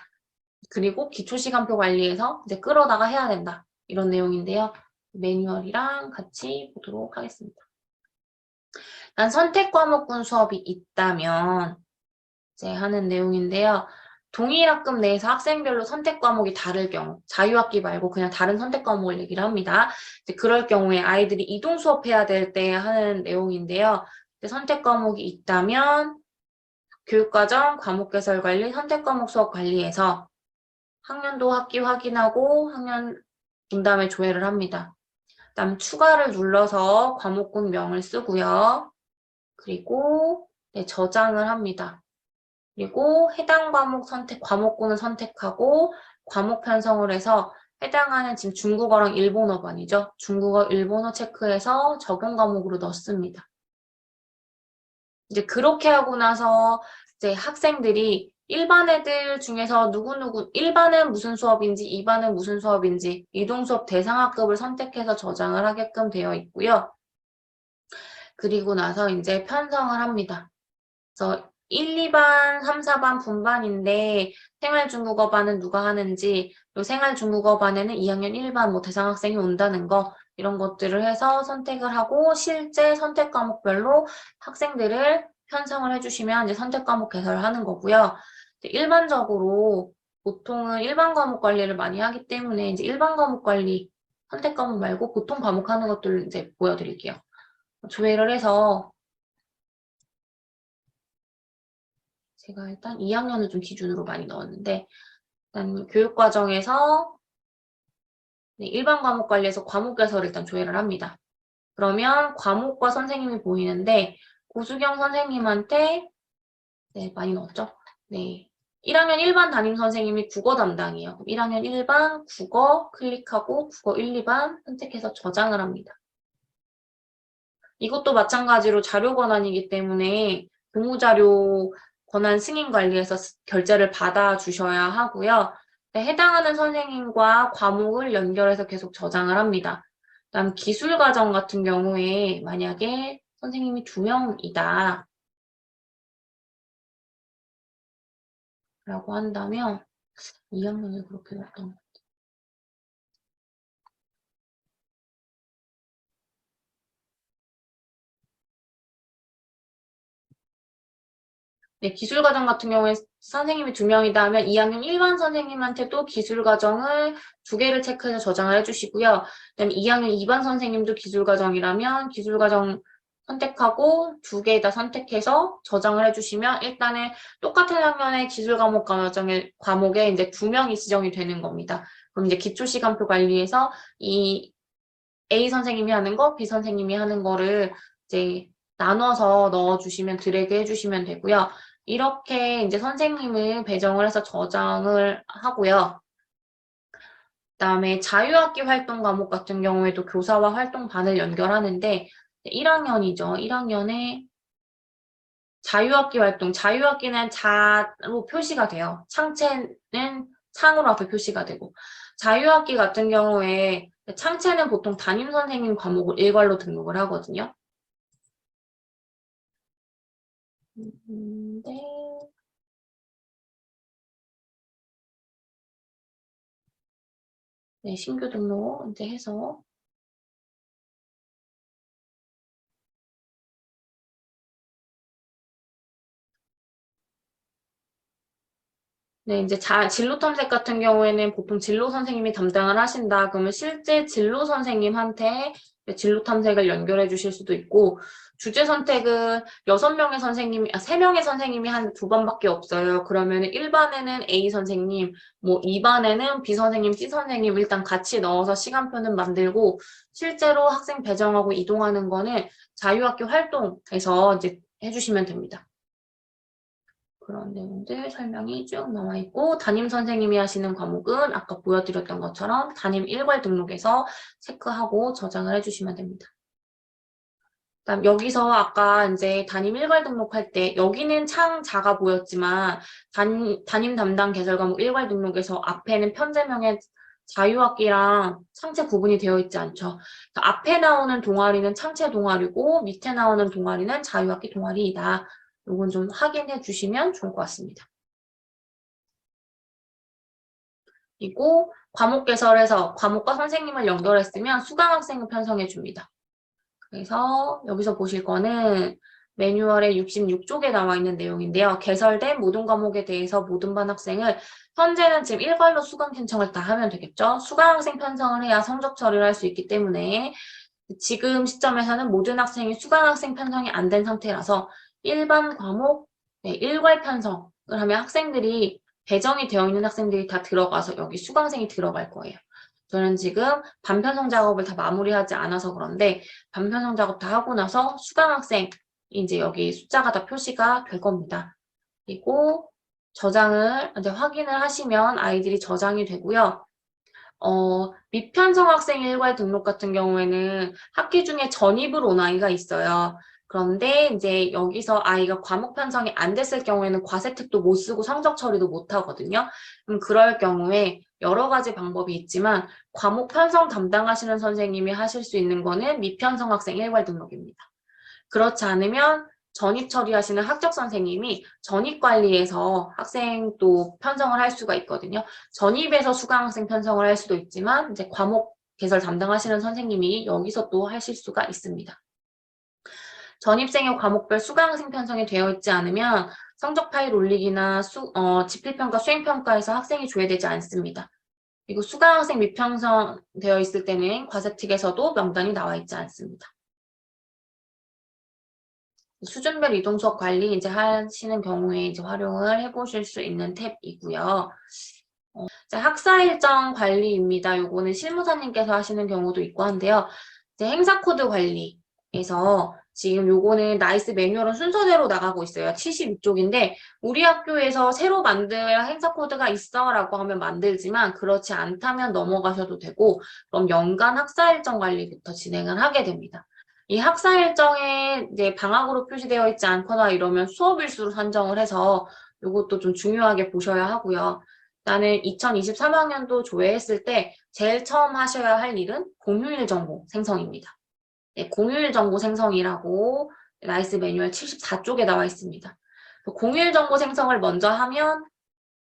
그리고 기초 시간표 관리해서 이제 끌어다가 해야 된다. 이런 내용인데요. 매뉴얼이랑 같이 보도록 하겠습니다. 난 선택 과목군 수업이 있다면 이제 하는 내용인데요. 동일 학급 내에서 학생별로 선택 과목이 다를 경우, 자유학기 말고 그냥 다른 선택 과목을 얘기를 합니다. 이제 그럴 경우에 아이들이 이동 수업해야 될 때 하는 내용인데요. 선택 과목이 있다면 교육과정, 과목 개설 관리, 선택 과목 수업 관리에서 학년도 학기 확인하고 학년 분담에 조회를 합니다. 그다음 추가를 눌러서 과목군 명을 쓰고요. 그리고 저장을 합니다. 그리고 해당 과목 과목군을 선택하고 과목 편성을 해서 해당하는 지금 중국어랑 일본어 반이죠. 중국어, 일본어 체크해서 적용 과목으로 넣습니다. 이제 그렇게 하고 나서 이제 학생들이 일반 애들 중에서 누구누구 1반은 무슨 수업인지 2반은 무슨 수업인지 이동수업 대상학급을 선택해서 저장을 하게끔 되어 있고요. 그리고 나서 이제 편성을 합니다. 그래서 1, 2반, 3, 4반 분반인데 생활중국어반은 누가 하는지, 그리고 생활중국어반에는 2학년 1반 뭐 대상학생이 온다는 거 이런 것들을 해서 선택을 하고 실제 선택 과목별로 학생들을 편성을 해주시면 이제 선택 과목 개설을 하는 거고요. 일반적으로 보통은 일반 과목 관리를 많이 하기 때문에 이제 일반 과목 관리 선택 과목 말고 보통 과목 하는 것들을 이제 보여드릴게요. 조회를 해서 제가 일단 2학년을 좀 기준으로 많이 넣었는데 일단 교육과정에서 일반 과목 관리에서 과목 개설을 일단 조회를 합니다. 그러면 과목과 선생님이 보이는데 고수경 선생님한테 많이 넣었죠? 네, 1학년 1반 담임 선생님이 국어 담당이에요. 1학년 1반 국어 클릭하고 국어 1, 2반 선택해서 저장을 합니다. 이것도 마찬가지로 자료 권한이기 때문에 공무자료 권한 승인 관리에서 결제를 받아주셔야 하고요. 해당하는 선생님과 과목을 연결해서 계속 저장을 합니다. 그다음 기술과정 같은 경우에 만약에 선생님이 2명이다 라고 한다면 2학년에 그렇게 넣었던 거. 네, 기술과정 같은 경우에 선생님이 2명이다 하면 2학년 1반 선생님한테도 기술과정을 2개를 체크해서 저장을 해주시고요. 그다음에 2학년 2반 선생님도 기술과정이라면 기술과정 선택하고 2개 다 선택해서 저장을 해주시면 일단은 똑같은 학년의 기술과목 과목에 이제 2명이 지정이 되는 겁니다. 그럼 이제 기초시간표 관리에서 이 A 선생님이 하는 거, B 선생님이 하는 거를 이제 나눠서 넣어주시면 드래그 해주시면 되고요. 이렇게 이제 선생님을 배정을 해서 저장을 하고요. 그다음에 자유학기 활동 과목 같은 경우에도 교사와 활동반을 연결하는데 1학년이죠. 1학년에 자유학기 활동, 자유학기는 자로 표시가 돼요. 창체는 창으로 앞에 표시가 되고 자유학기 같은 경우에 창체는 보통 담임 선생님 과목을 일괄로 등록을 하거든요. 네. 네, 신규 등록 이제 해서 네, 이제 진로 탐색 같은 경우에는 보통 진로 선생님이 담당을 하신다. 그러면 실제 진로 선생님한테 진로 탐색을 연결해 주실 수도 있고, 주제 선택은 6명의 선생님이, 3명의 선생님이 한 2번밖에 없어요. 그러면 1반에는 A 선생님, 뭐 2반에는 B 선생님, C 선생님 일단 같이 넣어서 시간표는 만들고, 실제로 학생 배정하고 이동하는 거는 자유학기 활동에서 이제 해주시면 됩니다. 그런 내용들 설명이 쭉 나와 있고 담임 선생님이 하시는 과목은 아까 보여드렸던 것처럼 담임 일괄 등록에서 체크하고 저장을 해주시면 됩니다. 그다음 여기서 아까 이제 담임 일괄 등록할 때 여기는 창 작아 보였지만 담임 담당 개설 과목 일괄 등록에서 앞에는 편제명의 자유학기랑 창체 구분이 되어 있지 않죠. 앞에 나오는 동아리는 창체 동아리고 밑에 나오는 동아리는 자유학기 동아리이다. 이건 좀 확인해 주시면 좋을 것 같습니다. 그리고 과목 개설해서 과목과 선생님을 연결했으면 수강 학생을 편성해 줍니다. 그래서 여기서 보실 거는 매뉴얼의 66쪽에 나와 있는 내용인데요. 개설된 모든 과목에 대해서 모든 반 학생을 현재는 지금 일괄로 수강 신청을 다 하면 되겠죠. 수강 학생 편성을 해야 성적 처리를 할 수 있기 때문에 지금 시점에서는 모든 학생이 수강 학생 편성이 안 된 상태라서 일반 과목 일괄 편성을 하면 학생들이 배정이 되어 있는 학생들이 다 들어가서 여기 수강생이 들어갈 거예요. 저는 지금 반편성 작업을 다 마무리하지 않아서 그런데 반편성 작업 다 하고 나서 수강 학생 이제 여기 숫자가 다 표시가 될 겁니다. 그리고 저장을 이제 확인을 하시면 아이들이 저장이 되고요. 미편성 학생 일괄 등록 같은 경우에는 학기 중에 전입을 온 아이가 있어요. 그런데 이제 여기서 아이가 과목 편성이 안 됐을 경우에는 과세특도 못 쓰고 성적 처리도 못 하거든요. 그럴 경우에 여러 가지 방법이 있지만 과목 편성 담당하시는 선생님이 하실 수 있는 거는 미편성 학생 일괄 등록입니다. 그렇지 않으면 전입 처리하시는 학적 선생님이 전입 관리에서 학생 또 편성을 할 수가 있거든요. 전입에서 수강학생 편성을 할 수도 있지만 이제 과목 개설 담당하시는 선생님이 여기서 또 하실 수가 있습니다. 전입생의 과목별 수강학생 편성이 되어 있지 않으면 성적 파일 올리기나 지필평가, 수행평가에서 학생이 조회되지 않습니다. 그리고 수강학생 미편성되어 있을 때는 과세특에서도 명단이 나와 있지 않습니다. 수준별 이동 수업 관리 이제 하시는 경우에 이제 활용을 해보실 수 있는 탭이고요. 학사 일정 관리입니다. 요거는 실무사님께서 하시는 경우도 있고 한데요. 이제 행사 코드 관리에서 지금 요거는 나이스 매뉴얼은 순서대로 나가고 있어요. 76쪽인데 우리 학교에서 새로 만들 행사 코드가 있어라고 하면 만들지만 그렇지 않다면 넘어가셔도 되고 그럼 연간 학사 일정 관리부터 진행을 하게 됩니다. 이 학사 일정에 이제 방학으로 표시되어 있지 않거나 이러면 수업 일수로 산정을 해서 요것도 좀 중요하게 보셔야 하고요. 나는 2023학년도 조회했을 때 제일 처음 하셔야 할 일은 공휴일 정보 생성입니다. 네, 공휴일 정보 생성이라고 나이스 매뉴얼 74쪽에 나와 있습니다. 공휴일 정보 생성을 먼저 하면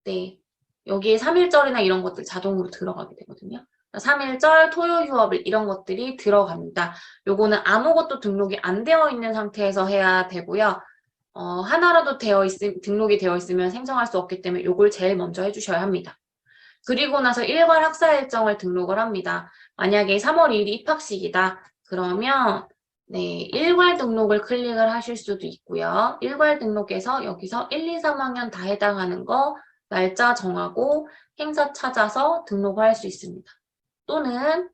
네, 여기에 3일절이나 이런 것들 자동으로 들어가게 되거든요. 3일절, 토요 휴업일 이런 것들이 들어갑니다. 요거는 아무것도 등록이 안 되어 있는 상태에서 해야 되고요. 하나라도 등록이 되어 있으면 생성할 수 없기 때문에 요걸 제일 먼저 해주셔야 합니다. 그리고 나서 일괄 학사 일정을 등록을 합니다. 만약에 3월 2일이 입학식이다. 그러면 네, 일괄 등록을 클릭을 하실 수도 있고요. 일괄 등록에서 여기서 1, 2, 3학년 다 해당하는 거 날짜 정하고 행사 찾아서 등록을 할 수 있습니다. 또는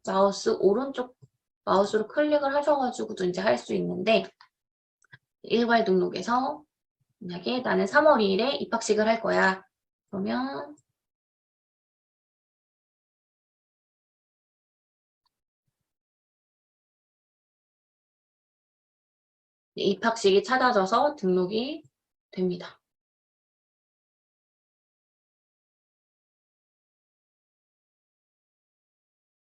오른쪽 마우스로 클릭을 하셔가지고도 이제 할 수 있는데 일괄 등록에서 만약에 나는 3월 2일에 입학식을 할 거야. 그러면 입학식이 찾아져서 등록이 됩니다.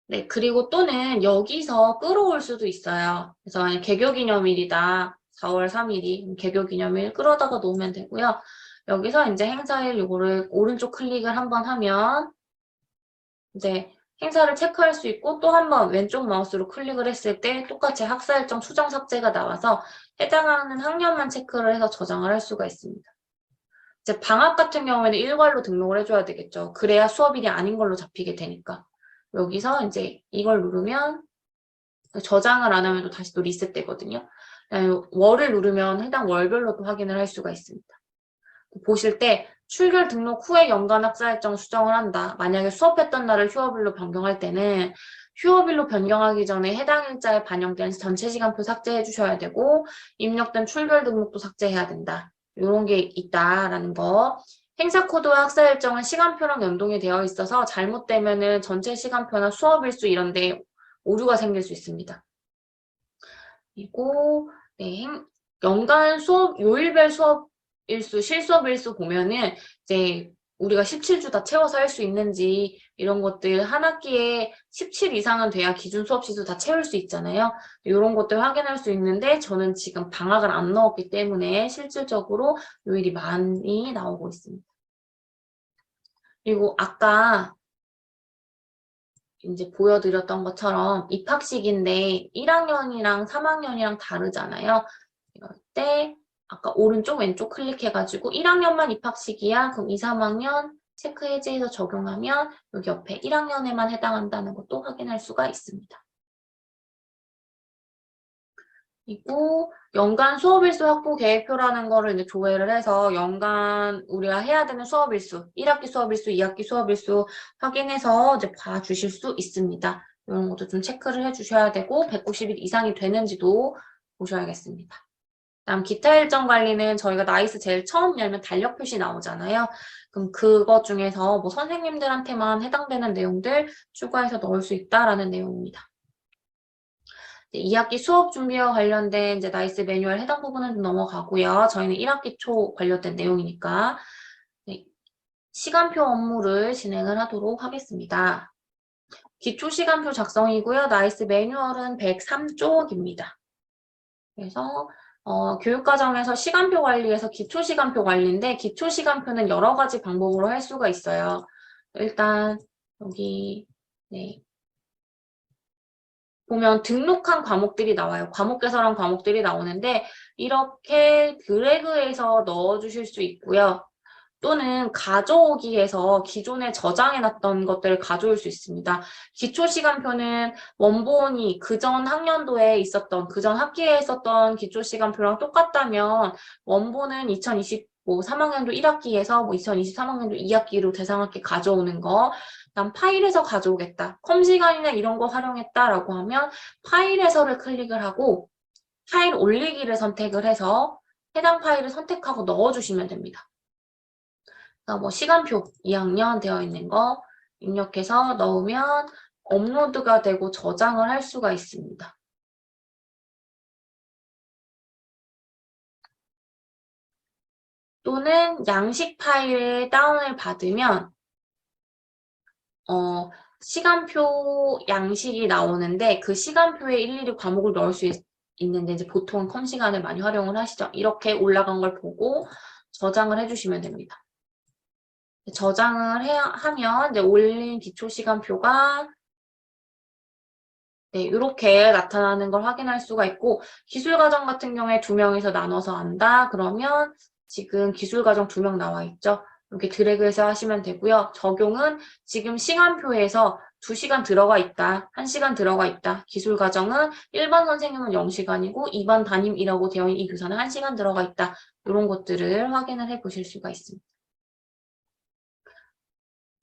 네, 그리고 또는 여기서 끌어올 수도 있어요. 그래서 만약 개교기념일이다. 4월 3일이 개교기념일 끌어다가 놓으면 되고요. 여기서 이제 행사일 요거를 오른쪽 클릭을 한번 하면 이제 행사를 체크할 수 있고 또 한 번 왼쪽 마우스로 클릭을 했을 때 똑같이 학사 일정 수정 삭제가 나와서 해당하는 학년만 체크를 해서 저장을 할 수가 있습니다. 이제 방학 같은 경우에는 일괄로 등록을 해줘야 되겠죠. 그래야 수업일이 아닌 걸로 잡히게 되니까. 여기서 이제 이걸 누르면 저장을 안 하면 또 다시 또 리셋되거든요. 월을 누르면 해당 월별로 또 확인을 할 수가 있습니다. 보실 때 출결 등록 후에 연간 학사 일정 수정을 한다. 만약에 수업했던 날을 휴업일로 변경할 때는 휴업일로 변경하기 전에 해당 일자에 반영된 전체 시간표 삭제해 주셔야 되고 입력된 출결 등록도 삭제해야 된다. 이런 게 있다라는 거. 행사 코드와 학사 일정은 시간표랑 연동이 되어 있어서 잘못되면은 전체 시간표나 수업 일수 이런 데 오류가 생길 수 있습니다. 그리고 네, 연간 수업 요일별 수업 일수, 실수업 일수 보면은 이제 우리가 17주 다 채워서 할 수 있는지 이런 것들 한 학기에 17 이상은 돼야 기준 수업 시수 다 채울 수 있잖아요. 이런 것들 확인할 수 있는데 저는 지금 방학을 안 넣었기 때문에 실질적으로 요일이 많이 나오고 있습니다. 그리고 아까 이제 보여드렸던 것처럼 입학식인데 1학년이랑 3학년이랑 다르잖아요. 이럴 때 아까 오른쪽 왼쪽 클릭해가지고 1학년만 입학식이야. 그럼 2, 3학년 체크 해제해서 적용하면 여기 옆에 1학년에만 해당한다는 것도 확인할 수가 있습니다. 그리고 연간 수업일수 확보 계획표라는 거를 이제 조회를 해서 연간 우리가 해야 되는 수업일수, 1학기 수업일수, 2학기 수업일수 확인해서 이제 봐주실 수 있습니다. 이런 것도 좀 체크를 해주셔야 되고 190일 이상이 되는지도 보셔야겠습니다. 다음 기타 일정 관리는 저희가 나이스 제일 처음 열면 달력 표시 나오잖아요. 그럼 그것 중에서 뭐 선생님들한테만 해당되는 내용들 추가해서 넣을 수 있다라는 내용입니다. 2학기 수업 준비와 관련된 이제 나이스 매뉴얼 해당 부분은 좀 넘어가고요. 저희는 1학기 초 관련된 내용이니까 네, 시간표 업무를 진행을 하도록 하겠습니다. 기초 시간표 작성이고요. 나이스 매뉴얼은 103쪽입니다. 그래서 교육과정에서 시간표 관리에서 기초 시간표 관리인데 기초 시간표는 여러 가지 방법으로 할 수가 있어요. 일단 여기 네. 보면 등록한 과목들이 나와요. 과목 개설한 과목들이 나오는데 이렇게 드래그해서 넣어주실 수 있고요. 또는 가져오기에서 기존에 저장해놨던 것들을 가져올 수 있습니다. 기초시간표는 원본이 그전 학년도에 있었던, 그전 학기에 있었던 기초시간표랑 똑같다면 원본은 2023학년도 1학기에서 2023학년도 2학기로 대상학기 가져오는 거, 난 파일에서 가져오겠다. 컴 시간이나 이런 거 활용했다라고 하면 파일에서를 클릭을 하고 파일 올리기를 선택을 해서 해당 파일을 선택하고 넣어주시면 됩니다. 그러니까 뭐 시간표 2학년 되어 있는 거 입력해서 넣으면 업로드가 되고 저장을 할 수가 있습니다. 또는 양식 파일 다운을 받으면 시간표 양식이 나오는데 그 시간표에 일일이 과목을 넣을 수 있는데 이제 보통 컴 시간을 많이 활용을 하시죠. 이렇게 올라간 걸 보고 저장을 해주시면 됩니다. 저장을 하면 이제 올린 기초 시간표가 네, 이렇게 나타나는 걸 확인할 수가 있고 기술과정 같은 경우에 2명에서 나눠서 한다. 그러면 지금 기술과정 2명 나와 있죠. 이렇게 드래그해서 하시면 되고요. 적용은 지금 시간표에서 2시간 들어가 있다. 1시간 들어가 있다. 기술과정은 1번 선생님은 0시간이고 2번 담임이라고 되어 있는 이 교사는 1시간 들어가 있다. 이런 것들을 확인을 해 보실 수가 있습니다.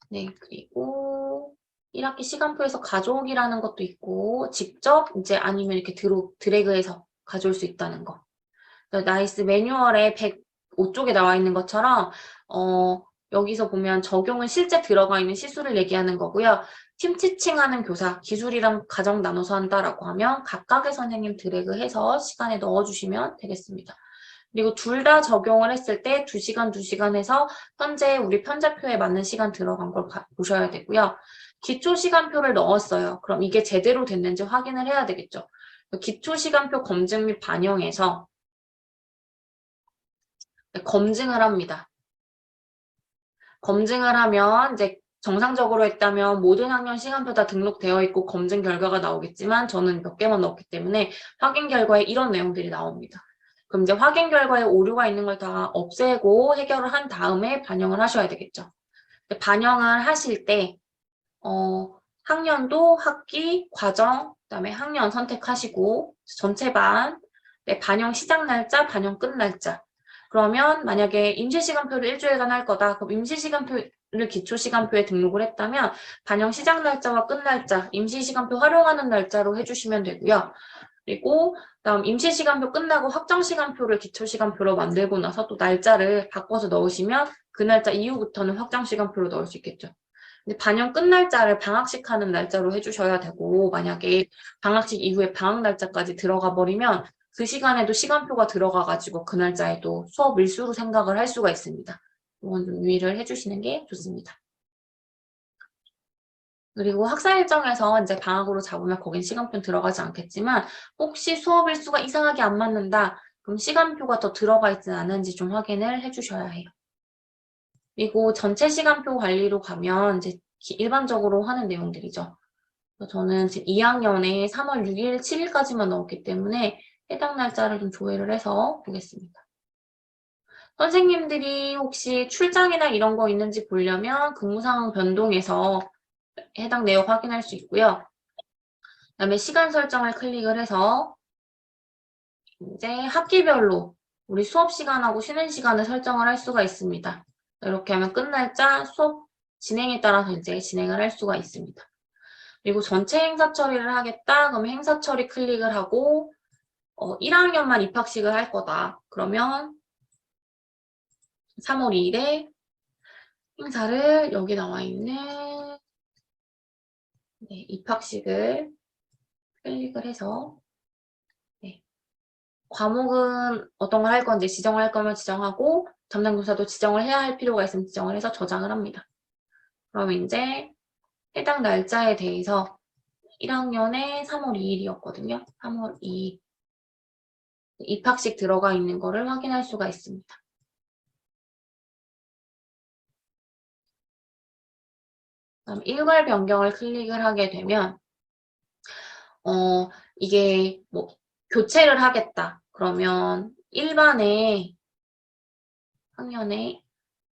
네, 그리고 1학기 시간표에서 가져오기라는 것도 있고 직접 이제 아니면 이렇게 드래그해서 가져올 수 있다는 거. 나이스 매뉴얼에 105쪽에 나와 있는 것처럼 여기서 보면 적용은 실제 들어가 있는 시수를 얘기하는 거고요. 팀 티칭하는 교사, 기술이랑 가정 나눠서 한다라고 하면 각각의 선생님 드래그해서 시간에 넣어주시면 되겠습니다. 그리고 둘 다 적용을 했을 때 2시간, 2시간 해서 현재 우리 편제표에 맞는 시간 들어간 걸 보셔야 되고요. 기초 시간표를 넣었어요. 그럼 이게 제대로 됐는지 확인을 해야 되겠죠. 기초 시간표 검증 및 반영에서 검증을 합니다. 검증을 하면 이제 정상적으로 했다면 모든 학년 시간표 다 등록되어 있고 검증 결과가 나오겠지만 저는 몇 개만 넣었기 때문에 확인 결과에 이런 내용들이 나옵니다. 그럼 이제 확인 결과에 오류가 있는 걸 다 없애고 해결을 한 다음에 반영을 하셔야 되겠죠. 반영을 하실 때 학년도, 학기, 과정, 그다음에 학년 선택하시고 전체 반, 반영 시작 날짜, 반영 끝 날짜. 그러면 만약에 임시시간표를 일주일간 할 거다. 그럼 임시시간표를 기초시간표에 등록을 했다면 반영 시작 날짜와 끝 날짜, 임시시간표 활용하는 날짜로 해주시면 되고요. 그리고 그다음 임시시간표 끝나고 확정시간표를 기초시간표로 만들고 나서 또 날짜를 바꿔서 넣으시면 그 날짜 이후부터는 확정시간표로 넣을 수 있겠죠. 근데 반영 끝 날짜를 방학식 하는 날짜로 해주셔야 되고 만약에 방학식 이후에 방학 날짜까지 들어가 버리면 그 시간에도 시간표가 들어가가지고 그 날짜에도 수업 일수로 생각을 할 수가 있습니다. 이건 좀 유의를 해주시는 게 좋습니다. 그리고 학사 일정에서 이제 방학으로 잡으면 거긴 시간표 들어가지 않겠지만 혹시 수업 일수가 이상하게 안 맞는다. 그럼 시간표가 더 들어가 있지 않은지 좀 확인을 해주셔야 해요. 그리고 전체 시간표 관리로 가면 이제 일반적으로 하는 내용들이죠. 저는 지금 2학년에 3월 6일, 7일까지만 넣었기 때문에 해당 날짜를 좀 조회를 해서 보겠습니다. 선생님들이 혹시 출장이나 이런 거 있는지 보려면 근무상황 변동에서 해당 내역 확인할 수 있고요. 그다음에 시간 설정을 클릭을 해서 이제 학기별로 우리 수업 시간하고 쉬는 시간을 설정을 할 수가 있습니다. 이렇게 하면 끝 날짜, 수업 진행에 따라서 이제 진행을 할 수가 있습니다. 그리고 전체 행사 처리를 하겠다. 그러면 행사 처리 클릭을 하고 1학년만 입학식을 할 거다. 그러면 3월 2일에 행사를 여기 나와 있는 입학식을 클릭을 해서 과목은 어떤 걸 할 건지 지정을 할 거면 지정하고 담당 교사도 지정을 해야 할 필요가 있으면 지정을 해서 저장을 합니다. 그럼 이제 해당 날짜에 대해서 1학년에 3월 2일이었거든요. 3월 2일 입학식 들어가 있는 거를 확인할 수가 있습니다. 그다음 일괄 변경을 클릭을 하게 되면 이게 뭐 교체를 하겠다. 그러면 일반의 학년의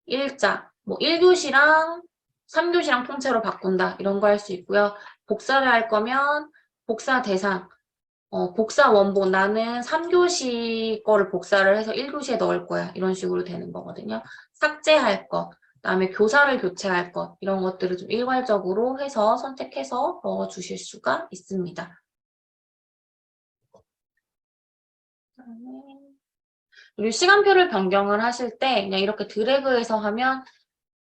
일자, 뭐 1교시랑 3교시랑 통째로 바꾼다. 이런 거 할 수 있고요. 복사를 할 거면 복사 대상, 복사 원본 나는 3교시 거를 복사를 해서 1교시에 넣을 거야. 이런 식으로 되는 거거든요. 삭제할 것, 그다음에 교사를 교체할 것 이런 것들을 좀 일괄적으로 해서 선택해서 넣어주실 수가 있습니다. 그리고 시간표를 변경을 하실 때 그냥 이렇게 드래그해서 하면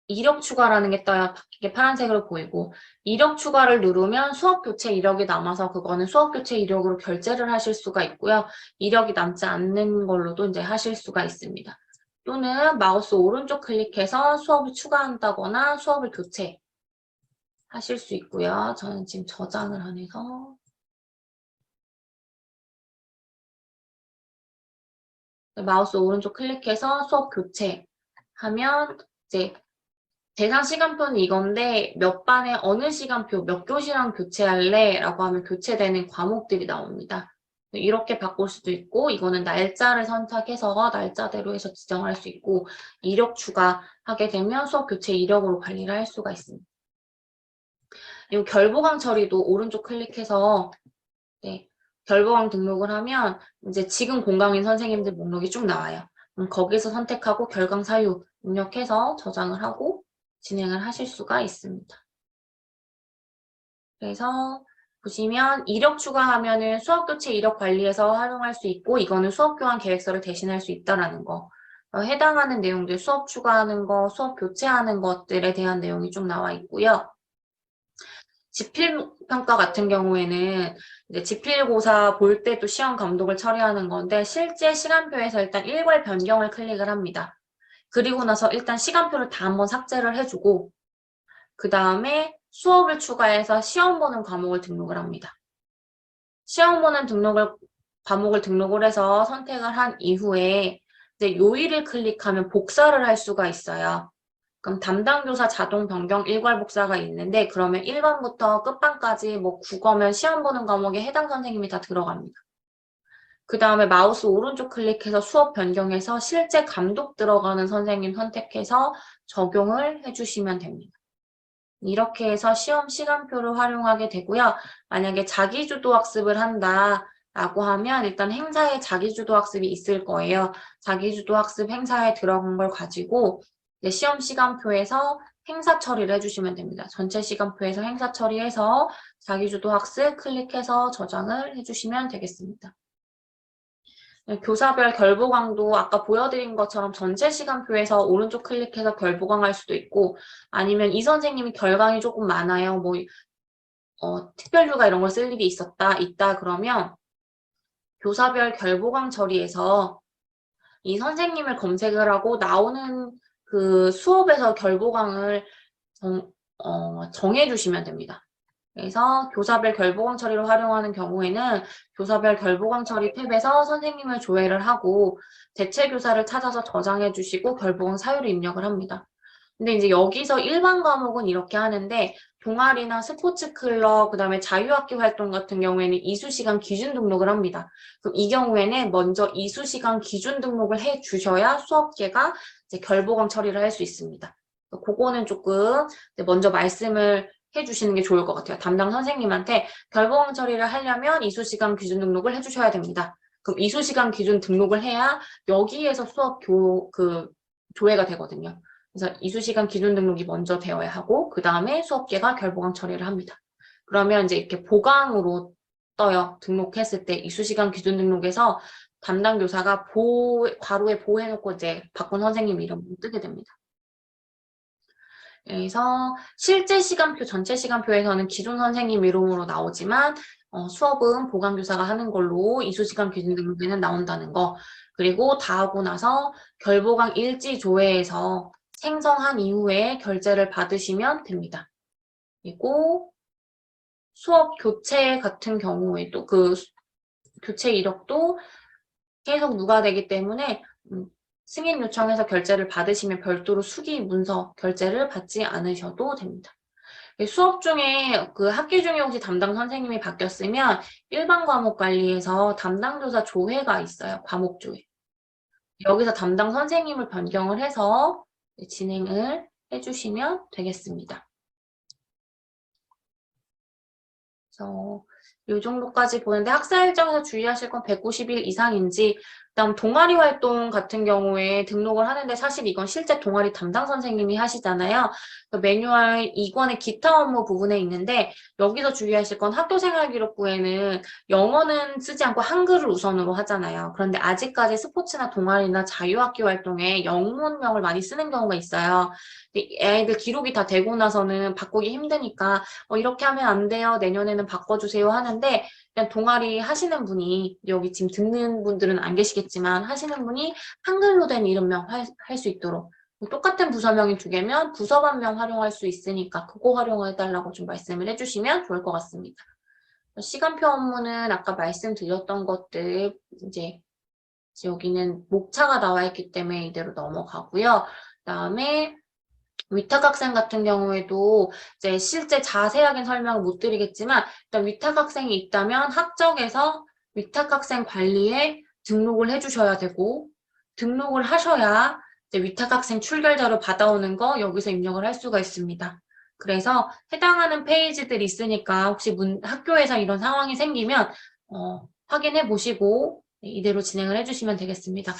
이력 추가라는 게 떠야 이게 파란색으로 보이고, 이력 추가를 누르면 수업 교체 이력이 남아서 그거는 수업 교체 이력으로 결제를 하실 수가 있고요. 이력이 남지 않는 걸로도 이제 하실 수가 있습니다. 또는 마우스 오른쪽 클릭해서 수업을 추가한다거나 수업을 교체 하실 수 있고요. 저는 지금 저장을 안 해서 마우스 오른쪽 클릭해서 수업 교체 하면 이제 대상 시간표는 이건데 몇 반에 어느 시간표, 몇 교시랑 교체할래? 라고 하면 교체되는 과목들이 나옵니다. 이렇게 바꿀 수도 있고, 이거는 날짜를 선택해서 날짜대로 해서 지정할 수 있고, 이력 추가하게 되면 수업 교체 이력으로 관리를 할 수가 있습니다. 그리고 결보강 처리도 오른쪽 클릭해서 네, 결보강 등록을 하면 이제 지금 공강인 선생님들 목록이 쭉 나와요. 그럼 거기서 선택하고 결강 사유 입력해서 저장을 하고 진행을 하실 수가 있습니다. 그래서 보시면 이력 추가하면은 수업교체 이력 관리에서 활용할 수 있고, 이거는 수업교환 계획서를 대신할 수 있다라는 거. 해당하는 내용들 수업 추가하는 거, 수업 교체하는 것들에 대한 내용이 좀 나와 있고요. 지필평가 같은 경우에는 이제 지필고사 볼 때 또 시험 감독을 처리하는 건데, 실제 시간표에서 일단 일괄 변경을 클릭을 합니다. 그리고 나서 일단 시간표를 다 한번 삭제를 해주고, 그 다음에 수업을 추가해서 시험 보는 과목을 등록을 합니다. 시험 보는 과목을 등록을 해서 선택을 한 이후에 이제 요일을 클릭하면 복사를 할 수가 있어요. 그럼 담당 교사 자동 변경 일괄 복사가 있는데, 그러면 1번부터 끝반까지 뭐 국어면 시험 보는 과목에 해당 선생님이 다 들어갑니다. 그 다음에 마우스 오른쪽 클릭해서 수업 변경해서 실제 감독 들어가는 선생님 선택해서 적용을 해주시면 됩니다. 이렇게 해서 시험 시간표를 활용하게 되고요. 만약에 자기주도 학습을 한다라고 하면 일단 행사에 자기주도 학습이 있을 거예요. 자기주도 학습 행사에 들어간 걸 가지고 이제 시험 시간표에서 행사 처리를 해주시면 됩니다. 전체 시간표에서 행사 처리해서 자기주도 학습 클릭해서 저장을 해주시면 되겠습니다. 교사별 결보강도 아까 보여드린 것처럼 전체 시간표에서 오른쪽 클릭해서 결보강할 수도 있고, 아니면 이 선생님이 결강이 조금 많아요. 뭐 특별휴가 이런 걸 쓸 일이 있다 그러면 교사별 결보강 처리에서 이 선생님을 검색을 하고 나오는 그 수업에서 결보강을 정해주시면 됩니다. 그래서 교사별 결보강 처리를 활용하는 경우에는 교사별 결보강 처리 탭에서 선생님을 조회를 하고 대체 교사를 찾아서 저장해 주시고 결보강 사유를 입력을 합니다. 근데 이제 여기서 일반 과목은 이렇게 하는데 동아리나 스포츠 클럽, 그 다음에 자유학기 활동 같은 경우에는 이수시간 기준 등록을 합니다. 그럼 이 경우에는 먼저 이수시간 기준 등록을 해 주셔야 수업계가 이제 결보강 처리를 할 수 있습니다. 그거는 조금 먼저 말씀을 해주시는 게 좋을 것 같아요. 담당 선생님한테 결보강 처리를 하려면 이수시간 기준 등록을 해주셔야 됩니다. 그럼 이수시간 기준 등록을 해야 여기에서 수업 조회가 되거든요. 그래서 이수시간 기준 등록이 먼저 되어야 하고 그 다음에 수업계가 결보강 처리를 합니다. 그러면 이제 이렇게 보강으로 떠요. 등록했을 때 이수시간 기준 등록에서 담당 교사가 괄호에 보해놓고 이제 박군 선생님 이름으로 뜨게 됩니다. 그래서 실제 시간표, 전체 시간표에서는 기존 선생님 이름으로 나오지만 수업은 보강교사가 하는 걸로 이수시간 기준 등록에는 나온다는 거. 그리고 다 하고 나서 결보강 일지 조회에서 생성한 이후에 결제를 받으시면 됩니다. 그리고 수업 교체 같은 경우에도 그 교체 이력도 계속 누가되기 때문에 승인 요청해서 결제를 받으시면 별도로 수기 문서 결제를 받지 않으셔도 됩니다. 수업 중에 그 학기 중에 혹시 담당 선생님이 바뀌었으면 일반 과목 관리에서 담당 교사 조회가 있어요. 과목 조회. 여기서 담당 선생님을 변경을 해서 진행을 해주시면 되겠습니다. 그래서 이 정도까지 보는데 학사 일정에서 주의하실 건 190일 이상인지, 그다음 동아리 활동 같은 경우에 등록을 하는데 사실 이건 실제 동아리 담당 선생님이 하시잖아요. 그 매뉴얼 2권의 기타 업무 부분에 있는데 여기서 주의하실 건 학교생활기록부에는 영어는 쓰지 않고 한글을 우선으로 하잖아요. 그런데 아직까지 스포츠나 동아리나 자유학기 활동에 영문명을 많이 쓰는 경우가 있어요. 근데 애들 기록이 다 되고 나서는 바꾸기 힘드니까 이렇게 하면 안 돼요. 내년에는 바꿔주세요 하는데 그냥 동아리 하시는 분이 여기 지금 듣는 분들은 안 계시겠지만 하시는 분이 한글로 된 이름명 할 수 있도록 똑같은 부서명이 2개면 부서반명 활용할 수 있으니까 그거 활용해달라고 좀 말씀을 해주시면 좋을 것 같습니다. 시간표 업무는 아까 말씀드렸던 것들 이제 여기는 목차가 나와 있기 때문에 이대로 넘어가고요. 그다음에 위탁학생 같은 경우에도 이제 실제 자세하게 설명을 못 드리겠지만 일단 위탁학생이 있다면 학적에서 위탁학생 관리에 등록을 해주셔야 되고 등록을 하셔야 이제 위탁학생 출결자로 받아오는 거 여기서 입력을 할 수가 있습니다. 그래서 해당하는 페이지들이 있으니까 혹시 학교에서 이런 상황이 생기면 확인해 보시고 이대로 진행을 해주시면 되겠습니다.